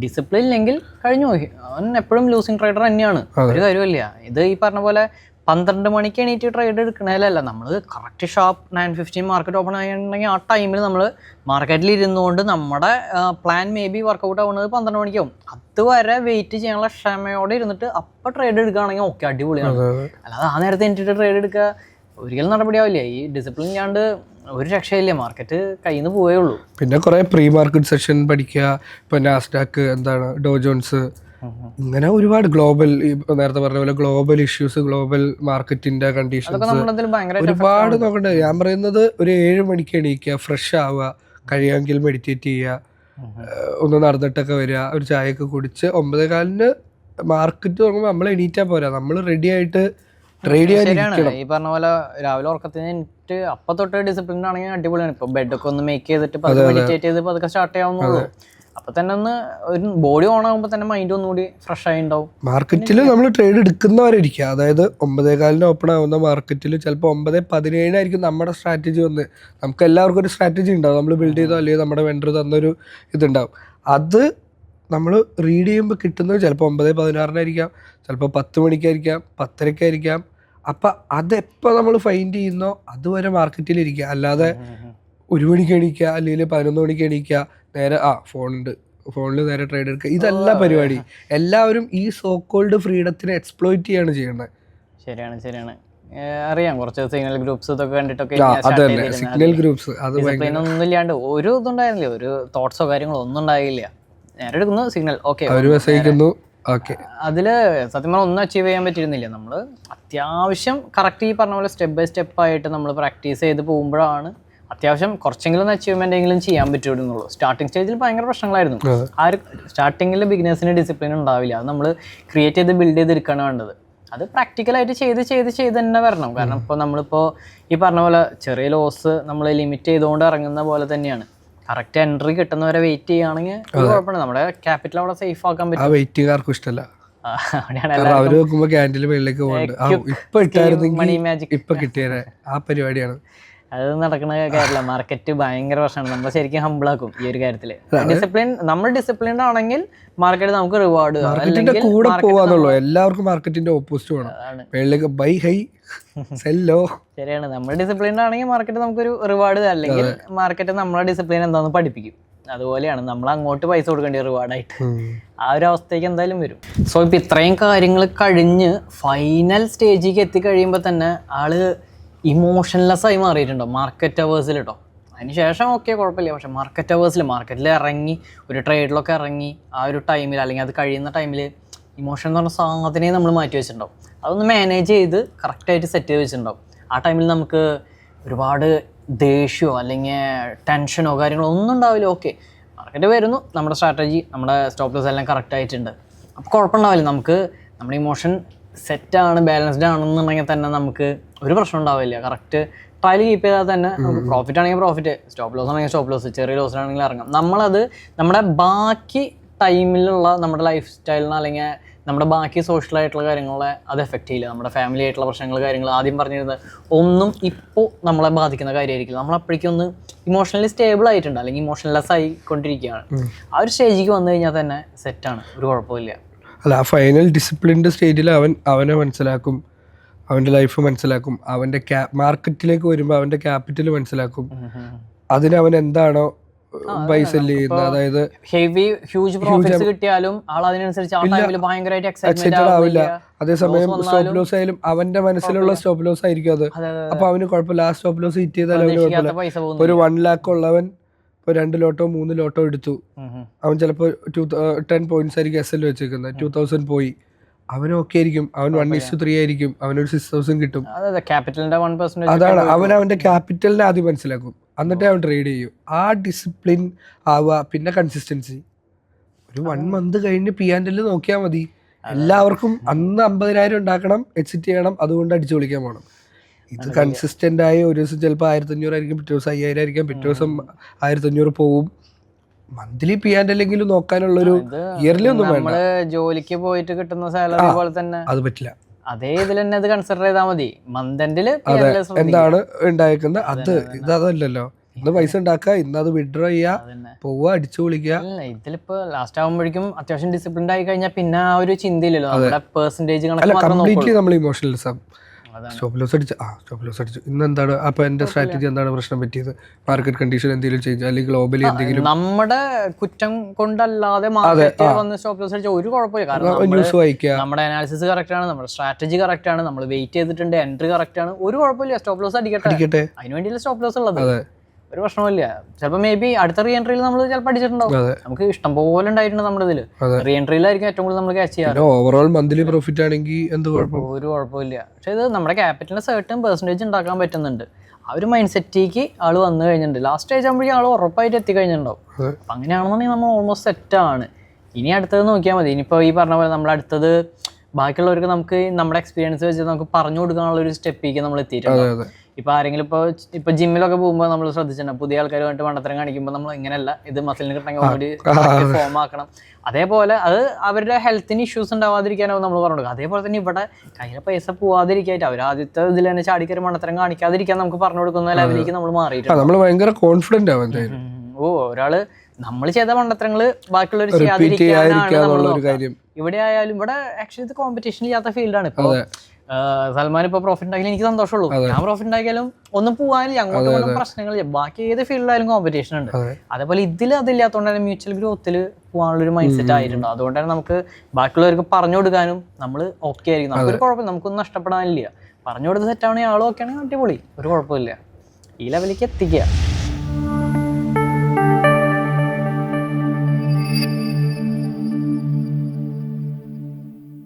Speaker 1: ഡിസിപ്ലിൻ ഇല്ലെങ്കിൽ കഴിഞ്ഞു പോയി, അവൻ എപ്പോഴും ലൂസിങ് ട്രേഡർ തന്നെയാണ്. ഒരു കാര്യമില്ല. ഇത് ഈ പറഞ്ഞ പോലെ 12 മണിക്ക് എണീറ്റ് ട്രേഡ് എടുക്കണേലല്ല, നമ്മൾ കറക്റ്റ് ഷാർപ്പ് 9:15 മാർക്കറ്റ് ഓപ്പൺ ആയിട്ടുണ്ടെങ്കിൽ ആ ടൈമിൽ നമ്മൾ മാർക്കറ്റിൽ ഇരുന്നുകൊണ്ട് നമ്മുടെ പ്ലാൻ മേ ബി വർക്കൗട്ട് ആവുന്നത് 12 മണിക്കാവും. അതുവരെ വെയിറ്റ് ചെയ്യാനുള്ള ക്ഷമയോടെ ഇരുന്നിട്ട് അപ്പം ട്രേഡ് എടുക്കുകയാണെങ്കിൽ ഓക്കെ, അടിപൊളിയാണ്. അല്ലാതെ ആ നേരത്തെ എണീറ്റിട്ട് ട്രേഡ് എടുക്കുക ഒരിക്കലും നടപടിയാവില്ല. ഈ ഡിസിപ്ലിൻ ഇല്ലാണ്ട് ഒരു രക്ഷയില്ല, മാർക്കറ്റ് കയ്യിൽ നിന്ന് പോവേ ഉള്ളൂ.
Speaker 2: പിന്നെ കുറേ പ്രീ മാർക്കറ്റ് സെഷൻ പഠിക്കുക, ഇപ്പോൾ നാസ്ഡാക്ക് എന്താണ്, ഡോ ജോൺസ്, ഇങ്ങനെ ഒരുപാട് ഗ്ലോബൽ, നേരത്തെ പറഞ്ഞ പോലെ ഗ്ലോബൽ ഇഷ്യൂസ്, ഗ്ലോബൽ മാർക്കറ്റിന്റെ കണ്ടീഷൻസ് ഒരുപാട് നോക്കണ്ടേ. ഞാൻ പറയുന്നത് ഒരു 7 മണിക്ക് എണീക്കുക, ഫ്രഷ് ആവുക, കഴിയാമെങ്കിൽ മെഡിറ്റേറ്റ് ചെയ്യുക, ഒന്ന് നടന്നിട്ടൊക്കെ വരിക, ഒരു ചായയൊക്കെ കുടിച്ച് 9:15 മാർക്കറ്റ് തുടങ്ങുമ്പോൾ നമ്മൾ എണീറ്റാൽ പോരാ, നമ്മൾ റെഡി ആയിട്ട് ട്രേഡ് ചെയ്യാൻ.
Speaker 1: ഈ പറഞ്ഞ പോലെ രാവിലെ ഉറക്കത്തിന് എനിക്ക് അപ്പം തൊട്ട് ഡിസിപ്ലിൻ ആണെങ്കിൽ അടിപൊളിയാണ്. ഇപ്പൊ ബെഡൊക്കെ ഒന്ന് മേക്ക് ചെയ്തിട്ട് മെഡിറ്റേറ്റ് ചെയ്ത് അതൊക്കെ സ്റ്റാർട്ട് ചെയ്യാവുന്നുള്ളൂ. അപ്പൊ തന്നെ ഒന്ന് ഒരു ബോഡി ഓൺ ആകുമ്പോൾ തന്നെ മൈൻഡ് ഒന്നുകൂടി ഫ്രഷ് ആയി ഉണ്ടാവും.
Speaker 2: മാർക്കറ്റിൽ നമ്മൾ ട്രേഡ് എടുക്കുന്നവരായിരിക്കും, അതായത് 9:15 ഓപ്പൺ ആവുന്ന മാർക്കറ്റിൽ ചിലപ്പോൾ 9:17 നമ്മുടെ സ്ട്രാറ്റജി വന്ന്, നമുക്ക് എല്ലാവർക്കും ഒരു സ്ട്രാറ്റജി ഉണ്ടാവും, നമ്മൾ ബിൽഡ് ചെയ്തോ അല്ലെങ്കിൽ നമ്മുടെ വെണ്ടർ തന്നൊരു ഇതുണ്ടാവും. അത് നമ്മൾ റീഡ് ചെയ്യുമ്പോൾ കിട്ടുന്നത് ചിലപ്പോൾ 9:16 ചിലപ്പോൾ 10 മണിക്കായിരിക്കാം, 10:30 അപ്പം അതെപ്പോൾ നമ്മൾ ഫൈൻഡ് ചെയ്യുന്നോ അതുവരെ മാർക്കറ്റിലിരിക്കുക. അല്ലാതെ 1 മണിക്ക് എണീക്കുക അല്ലെങ്കിൽ 11 മണിക്ക് എണീക്കുക, നേരെ ഫോണിൽ നേരെ ട്രേഡ് എടുക്കുക, ഇതല്ല പരിപാടി. എല്ലാവരും ഈ സോ കോൾഡ് ഫ്രീഡത്തിനെ എക്സ്പ്ലോയിറ്റ് ചെയ്യാണ് ചെയ്യുന്നത്.
Speaker 1: ശരിയാണ്. അറിയാം, കുറച്ച് സിഗ്നൽ ഗ്രൂപ്പ്സ് ഇതൊക്കെ കണ്ടിട്ടൊക്കെ
Speaker 2: സിഗ്നൽ ഗ്രൂപ്പ്സ്
Speaker 1: ഒന്നും ഇല്ലാണ്ട് ഒരു ഇതുണ്ടായിരുന്നില്ല, ഒരു തോട്ട്സോ കാര്യങ്ങളോ ഒന്നും ഉണ്ടായില്ല. നേരെ എടുക്കുന്നു, സിഗ്നൽ ഓക്കെ, അതില് സത്യം പറഞ്ഞാൽ ഒന്നും അച്ചീവ് ചെയ്യാൻ പറ്റിയിരുന്നില്ല. നമ്മൾ അത്യാവശ്യം കറക്റ്റ് ഈ പറഞ്ഞ പോലെ സ്റ്റെപ്പ് ബൈ സ്റ്റെപ്പ് ആയിട്ട് നമ്മൾ പ്രാക്ടീസ് ചെയ്ത് പോകുമ്പോഴാണ് അത്യാവശ്യം കുറച്ചെങ്കിലും ഒന്ന് അച്ചീവ്മെന്റ് എങ്കിലും ചെയ്യാൻ പറ്റുള്ളൂ. സ്റ്റാർട്ടിങ് സ്റ്റേജിൽ ഭയങ്കര പ്രശ്നങ്ങളായിരുന്നു. ആ ഒരു സ്റ്റാർട്ടിങ്ങിൽ ബിഗിനേഴ്സിന് ഡിസിപ്ലിൻ ഉണ്ടാവില്ല, അത് നമ്മൾ ക്രിയേറ്റ് ചെയ്ത് ബിൽഡ് ചെയ്തെടുക്കുകയാണ് വേണ്ടത്. അത് പ്രാക്ടിക്കലായിട്ട് ചെയ്ത് തന്നെ വരണം. കാരണം ഇപ്പോൾ നമ്മളിപ്പോൾ ഈ പറഞ്ഞ പോലെ ചെറിയ ലോസ് നമ്മൾ ലിമിറ്റ് ചെയ്തുകൊണ്ട് ഇറങ്ങുന്ന പോലെ തന്നെയാണ്. കറക്റ്റ് എൻട്രി കിട്ടുന്നവരെ വെയിറ്റ് ചെയ്യുകയാണെങ്കിൽ കുഴപ്പമില്ല, നമ്മുടെ ക്യാപിറ്റൽ അവിടെ സേഫ് ആക്കാൻ പറ്റും.
Speaker 2: വെയിറ്റിംഗ് ആർക്കും ഇഷ്ടമല്ല. ആ പരിപാടിയാണ്
Speaker 1: അത് നടക്കുന്ന കാര്യമില്ല. മാർക്കറ്റ് ഭയങ്കര പ്രശ്നമാണ്, നമ്മൾ ശരിക്കും ഹംബിളാക്കും ഈ ഒരു കാര്യത്തില്. ഡിസിപ്ലിൻ, നമ്മൾ ഡിസിപ്ലിൻഡ് ആണെങ്കിൽ മാർക്കറ്റ് നമുക്ക് റിവാർഡ്
Speaker 2: കൂടെ പോവാന്നുള്ളൂ. എല്ലാവർക്കും മാർക്കറ്റിന്റെ ഓപ്പോസിറ്റ് വേണം, ബൈ ഹൈ സെൽ ലോ.
Speaker 1: ശരിയാണ്, നമ്മൾ ഡിസിപ്ലിൻഡ് ആണെങ്കിൽ മാർക്കറ്റ് നമുക്കൊരു റിവാർഡ്, അല്ലെങ്കിൽ മാർക്കറ്റ് നമ്മളെ ഡിസിപ്ലിൻ എന്താണെന്ന് പഠിപ്പിക്കും. അതുപോലെയാണ് നമ്മൾ അങ്ങോട്ട് പൈസ കൊടുക്കേണ്ടി റിവാർഡായിട്ട്. ആ ഒരു അവസ്ഥയ്ക്ക് എന്തായാലും വരും. സോ ഇപ്പം ഇത്രയും കാര്യങ്ങൾ കഴിഞ്ഞ് ഫൈനൽ സ്റ്റേജിലേക്ക് എത്തിക്കഴിയുമ്പോൾ തന്നെ ആള് ഇമോഷൻലെസ് ആയി മാറിയിട്ടുണ്ടോ മാർക്കറ്റ് അവേഴ്സിൽ കേട്ടോ. അതിനുശേഷം ഓക്കെ കുഴപ്പമില്ല, പക്ഷേ മാർക്കറ്റിൽ ഇറങ്ങി ഒരു ട്രേഡിലൊക്കെ ഇറങ്ങി ആ ഒരു ടൈമിൽ അല്ലെങ്കിൽ അത് കഴിയുന്ന ടൈമിൽ ഇമോഷൻ എന്ന് പറഞ്ഞ സാധനത്തിനെ നമ്മൾ മാറ്റി വെച്ചിട്ടുണ്ടാവും. അതൊന്ന് മാനേജ് ചെയ്ത് കറക്റ്റായിട്ട് സെറ്റ് ചെയ്ത് വെച്ചിട്ടുണ്ടാവും. ആ ടൈമിൽ നമുക്ക് ഒരുപാട് ദേഷ്യമോ അല്ലെങ്കിൽ ടെൻഷനോ കാര്യങ്ങളോ ഒന്നും ഉണ്ടാവില്ല. ഓക്കെ, മാർക്കറ്റ് വരുന്നു, നമ്മുടെ സ്ട്രാറ്റജി, നമ്മുടെ സ്റ്റോപ്പ് ലോസ് എല്ലാം കറക്റ്റ് ആയിട്ടുണ്ട്, അപ്പോൾ കുഴപ്പമുണ്ടാവില്ല. നമുക്ക് നമ്മുടെ ഇമോഷൻ സെറ്റാണ്, ബാലൻസ്ഡ് ആണെന്നുണ്ടെങ്കിൽ തന്നെ നമുക്ക് ഒരു പ്രശ്നം ഉണ്ടാവില്ല. കറക്റ്റ് ട്രയൽ കീപ്പ് ചെയ്താൽ തന്നെ നമുക്ക് പ്രോഫിറ്റ് ആണെങ്കിൽ പ്രോഫിറ്റ്, സ്റ്റോപ്പ് ലോസ് ആണെങ്കിൽ സ്റ്റോപ്പ് ലോസ്, ചെറിയ ലോസിനാണെങ്കിൽ ഇറങ്ങാം. നമ്മളത് നമ്മുടെ ബാക്കി ടൈമിലുള്ള നമ്മുടെ ലൈഫ് സ്റ്റൈലിന് അല്ലെങ്കിൽ നമ്മുടെ ബാക്കി സോഷ്യലായിട്ടുള്ള കാര്യങ്ങളെ അത് എഫക്റ്റ് ചെയ്യില്ല. നമ്മുടെ ഫാമിലി ആയിട്ടുള്ള പ്രശ്നങ്ങൾ കാര്യങ്ങൾ ആദ്യം പറഞ്ഞിരുന്നത് ഒന്നും ഇപ്പോൾ നമ്മളെ ബാധിക്കുന്ന കാര്യമായിരിക്കില്ല. നമ്മളപ്പോഴേക്കും ഒന്ന് ഇമോഷണലി സ്റ്റേബിൾ ആയിട്ടുണ്ട് അല്ലെങ്കിൽ ഇമോഷണലെസ് ആയിക്കൊണ്ടിരിക്കുകയാണ്. ആ ഒരു സ്റ്റേജിലേക്ക് വന്നു കഴിഞ്ഞാൽ തന്നെ സെറ്റാണ്, ഒരു കുഴപ്പമില്ല.
Speaker 2: അല്ല, ആ ഫൈനൽ ഡിസിപ്ലിൻഡ് സ്റ്റേജിൽ അവനെ മനസ്സിലാക്കും, അവൻ്റെ ലൈഫ് മനസ്സിലാക്കും, അവൻ്റെ മാർക്കറ്റിലേക്ക് വരുമ്പോൾ അവൻ്റെ ക്യാപിറ്റൽ മനസ്സിലാക്കും, അതിന് അവൻ എന്താണോ പൈസ ചെയ്യുന്നത്, അതായത്
Speaker 1: ഹെവി ഹ്യൂജ് പ്രോഫിറ്റ്സ് കിട്ടിയാലും ആൾ അതിനനുസരിച്ച് ആ ടൈമിൽ ഭയങ്കരമായിട്ട് എക്സൈറ്റ്മെന്റ്
Speaker 2: ആവില്ല. അതേസമയം സ്റ്റോപ്പ് ലോസ് ആയാലും അവന്റെ മനസ്സിലുള്ള സ്റ്റോപ്പ് ലോസ് ആയിരിക്കും അത്. അപ്പൊ അവന് കുഴപ്പമില്ല, ആ സ്റ്റോപ്പ് ലോസ് ഹിറ്റ് ചെയ്താൽ അവന് കുഴപ്പമില്ല. ഒരു 1 lakh ഉള്ളവൻ ഇപ്പോൾ 2 ലോട്ടോ 3 ലോട്ടോ എടുത്തു, അവൻ ചിലപ്പോൾ 10 points ആയിരിക്കും SL വെച്ചേക്കുന്നത്, 2000 പോയി, അവൻ ഓക്കെ ആയിരിക്കും, അവൻ 1:3 ആയിരിക്കും, അവനൊരു 6000 കിട്ടും. അതാണ് അവൻ അവന്റെ ക്യാപിറ്റലിനെ ആദ്യം മനസ്സിലാക്കും, എന്നിട്ടേ അവൻ ട്രേഡ് ചെയ്യും. ആ ഡിസിപ്ലിൻ ആവുക, പിന്നെ കൺസിസ്റ്റൻസി. ഒരു 1 month കഴിഞ്ഞ് P&L നോക്കിയാൽ മതി. എല്ലാവർക്കും അന്ന് 50,000 ഉണ്ടാക്കണം, എക്സിറ്റ് ചെയ്യണം, അതുകൊണ്ട് അടിച്ചു വിളിക്കാൻ പോകണം. ഇത് കൺസിസ്റ്റന്റ് ആയി ഒരു ദിവസം ചിലപ്പോൾ 1500 ആയിരിക്കും, പിറ്റേ ദിവസം 5000 ആയിരിക്കാം, പിറ്റേ ദിവസം 1500 പോവും. മന്ത്ലി P&L നോക്കാനുള്ളൊരു ഇയർലി ഒന്നും വേണ്ട.
Speaker 1: ജോലിക്ക് പോയിട്ട് കിട്ടുന്ന സാലറി പോലെ തന്നെ അത്
Speaker 2: പറ്റില്ല.
Speaker 1: അതേ ഇതിൽ തന്നെ അത് കൺസിഡർ ചെയ്താൽ മതി. മന്തെൻഡില്
Speaker 2: എന്താണ് ഉണ്ടായിരിക്കുന്നത് അത് ഇതല്ലല്ലോ. ഇന്ന് പൈസ ഉണ്ടാക്കുക, ഇന്ന് അത് വിഡ്രോ ചെയ്യുക, പോവുക, അടിച്ചു വിളിക്കുക.
Speaker 1: ഇതിലിപ്പോ ലാസ്റ്റ് ആകുമ്പോഴേക്കും അത്യാവശ്യം ഡിസിപ്ലിൻഡ് ആയി കഴിഞ്ഞാൽ പിന്നെ ആ ഒരു ചിന്തയില്ലല്ലോ, നമ്മുടെ പെർസെന്റേജ് കണക്ക്
Speaker 2: കംപ്ലീറ്റ്ലി നമ്മൾ ഇമോഷണലിസം. സ്റ്റോപ്പ് ലോസ് അടിച്ചു ഇന്ന് എന്താണ് അപ്പൊ എന്റെ സ്ട്രാറ്റജി എന്താണ് പ്രശ്നം പറ്റിയത്, മാർക്കറ്റ് കണ്ടീഷൻ എന്തെങ്കിലും ചേഞ്ച് അല്ലെങ്കിൽ ഗ്ലോബലി എന്തെങ്കിലും
Speaker 1: നമ്മുടെ കുറ്റം കൊണ്ടല്ലാതെ മാർക്കറ്റ് വന്ന് സ്റ്റോപ്പ് ലോസ് അടിച്ച ഒരു കുഴപ്പമില്ല. കാരണം
Speaker 2: ന്യൂസ് വായിക്കുക,
Speaker 1: നമ്മുടെ അനാലിസിസ് കറക്റ്റ് ആണ്, നമ്മുടെ സ്ട്രാറ്റജി കറക്റ്റ് ആണ്, നമ്മൾ വെയിറ്റ് ചെയ്തിട്ടുണ്ട്, എൻട്രി കറക്റ്റ് ആണ്, ഒരു കുഴപ്പമില്ല. സ്റ്റോപ്പ് ലോസ് അടിക്കട്ടെ, അതിന് വേണ്ടിയില്ല സ്റ്റോപ്പ് ലോസ് ഉള്ളത്, ഒരു പ്രശ്നമില്ല. ചിലപ്പോൾ മേ ബി അടുത്ത റീ എൻട്രിയിൽ നമ്മൾ ചിലപ്പോൾ അടിച്ചിട്ടുണ്ടാവും. നമുക്ക് ഇഷ്ടം പോലെ ഉണ്ടായിട്ടുണ്ട് നമ്മുടെ ഇതിൽ. റീ എൻട്രിയിലായിരിക്കും ഏറ്റവും കൂടുതൽ നമ്മൾ ക്യാച്ച് ചെയ്യാറ്.
Speaker 2: ഓവറോൾ മന്ത്ലി പ്രോഫിറ്റ് ആണെങ്കിൽ എന്ത് കുഴപ്പം,
Speaker 1: ഒരു കുഴപ്പമില്ല. പക്ഷേ ഇത് നമ്മുടെ ക്യാപിറ്റലിന് സർട്ടൻ പെർസെൻറ്റേജ് ഉണ്ടാക്കാൻ പറ്റുന്നുണ്ട്. ആ ഒരു മൈൻഡ് സെറ്റിലേക്ക് ആൾ വന്നു കഴിഞ്ഞിട്ടുണ്ട്. ലാസ്റ്റ് സ്റ്റേജ് ആകുമ്പോഴേക്കും ആൾ ഉറപ്പായിട്ട് എത്തിക്കഴിഞ്ഞിട്ടുണ്ടാവും. അപ്പം അങ്ങനെയാണെന്നുണ്ടെങ്കിൽ നമ്മൾ ഓൾമോസ്റ്റ് സെറ്റാണ്. ഇനി അടുത്തത് നോക്കിയാൽ മതി. ഇനിയിപ്പോൾ ഈ പറഞ്ഞ പോലെ നമ്മൾ അടുത്തത് ബാക്കിയുള്ളവർക്ക് നമുക്ക് നമ്മുടെ എക്സ്പീരിയൻസ് വെച്ച് നമുക്ക് പറഞ്ഞു കൊടുക്കാനുള്ള ഒരു സ്റ്റെപ്പിലേക്ക് നമ്മൾ എത്തിയിട്ടുണ്ട്. ഇപ്പോൾ ആരെങ്കിലും ഇപ്പോൾ ജിമ്മിലൊക്കെ പോകുമ്പോൾ നമ്മൾ ശ്രദ്ധിച്ചിട്ടുണ്ട്, പുതിയ ആൾക്കാർ വേണ്ടിട്ട് മണ്ടത്തരം കാണിക്കുമ്പോൾ നമ്മൾ ഇങ്ങനെയല്ല, ഇത് മസിലിന് കിട്ടണമെങ്കിൽ ഓൾറെഡി ഫോം ആക്കണം. അതേപോലെ അത് അവരുടെ ഹെൽത്തിന് ഇഷ്യൂസ് ഉണ്ടാവാതിരിക്കാനാവും നമ്മൾ പറഞ്ഞു കൊടുക്കുക. അതേപോലെ തന്നെ ഇവിടെ കയ്യിലെ പൈസ പോവാതിരിക്കായിട്ട് അവർ ആദ്യത്തെ ഇതിൽ തന്നെ ചാടിക്കറി മണ്ടത്തരം കാണിക്കാതിരിക്കാൻ നമുക്ക് പറഞ്ഞു കൊടുക്കുന്ന ലെവലിലേക്ക് നമ്മൾ മാറിയിട്ടുണ്ട്.
Speaker 2: നമ്മൾ ഭയങ്കര കോൺഫിഡന്റ് ആവും.
Speaker 1: ഒരാള് നമ്മൾ ചെയ്ത മണ്ടത്തരങ്ങൾ ബാക്കിയുള്ളവർ ചെയ്യാതിരിക്കാനാണ്. ഇവിടെ ആയാലും ഇവിടെ ആക്ച്വലി ഇത് കോമ്പറ്റീഷൻ ഇല്ലാത്ത ഫീൽഡാണ്. ഇപ്പോൾ സൽമാൻ ഇപ്പോൾ പ്രോഫിറ്റ് ഉണ്ടാക്കിയാലും എനിക്ക് സന്തോഷമുള്ളൂ. ഞാൻ പ്രോഫിറ്റ് ഉണ്ടാക്കിയാലും ഒന്നും പോകാനില്ല, അങ്ങോട്ടും പ്രശ്നങ്ങളില്ല. ബാക്കി ഏത് ഫീൽഡിലായാലും കോമ്പറ്റീഷൻ ഉണ്ട്. അതേപോലെ ഇതിൽ അതില്ലാത്തതുകൊണ്ട് തന്നെ മ്യൂച്വൽ ഗ്രോത്തിൽ പോകാനുള്ളൊരു മൈൻഡ് സെറ്റ് ആയിട്ടുണ്ട്. അതുകൊണ്ട് തന്നെ നമുക്ക് ബാക്കിയുള്ളവർക്ക് പറഞ്ഞു കൊടുക്കാനും നമ്മൾ ഓക്കെ ആയിരിക്കും. നമുക്കൊരു കുഴപ്പമില്ല, നമുക്കൊന്നും നഷ്ടപ്പെടാനില്ല. പറഞ്ഞു കൊടുത്ത് സെറ്റാണെങ്കിൽ ആളും ഓക്കെ ആണെങ്കിൽ അടിപൊളി, ഒരു കുഴപ്പമില്ല. ഈ ലെവലിലേക്ക് എത്തിക്കുക.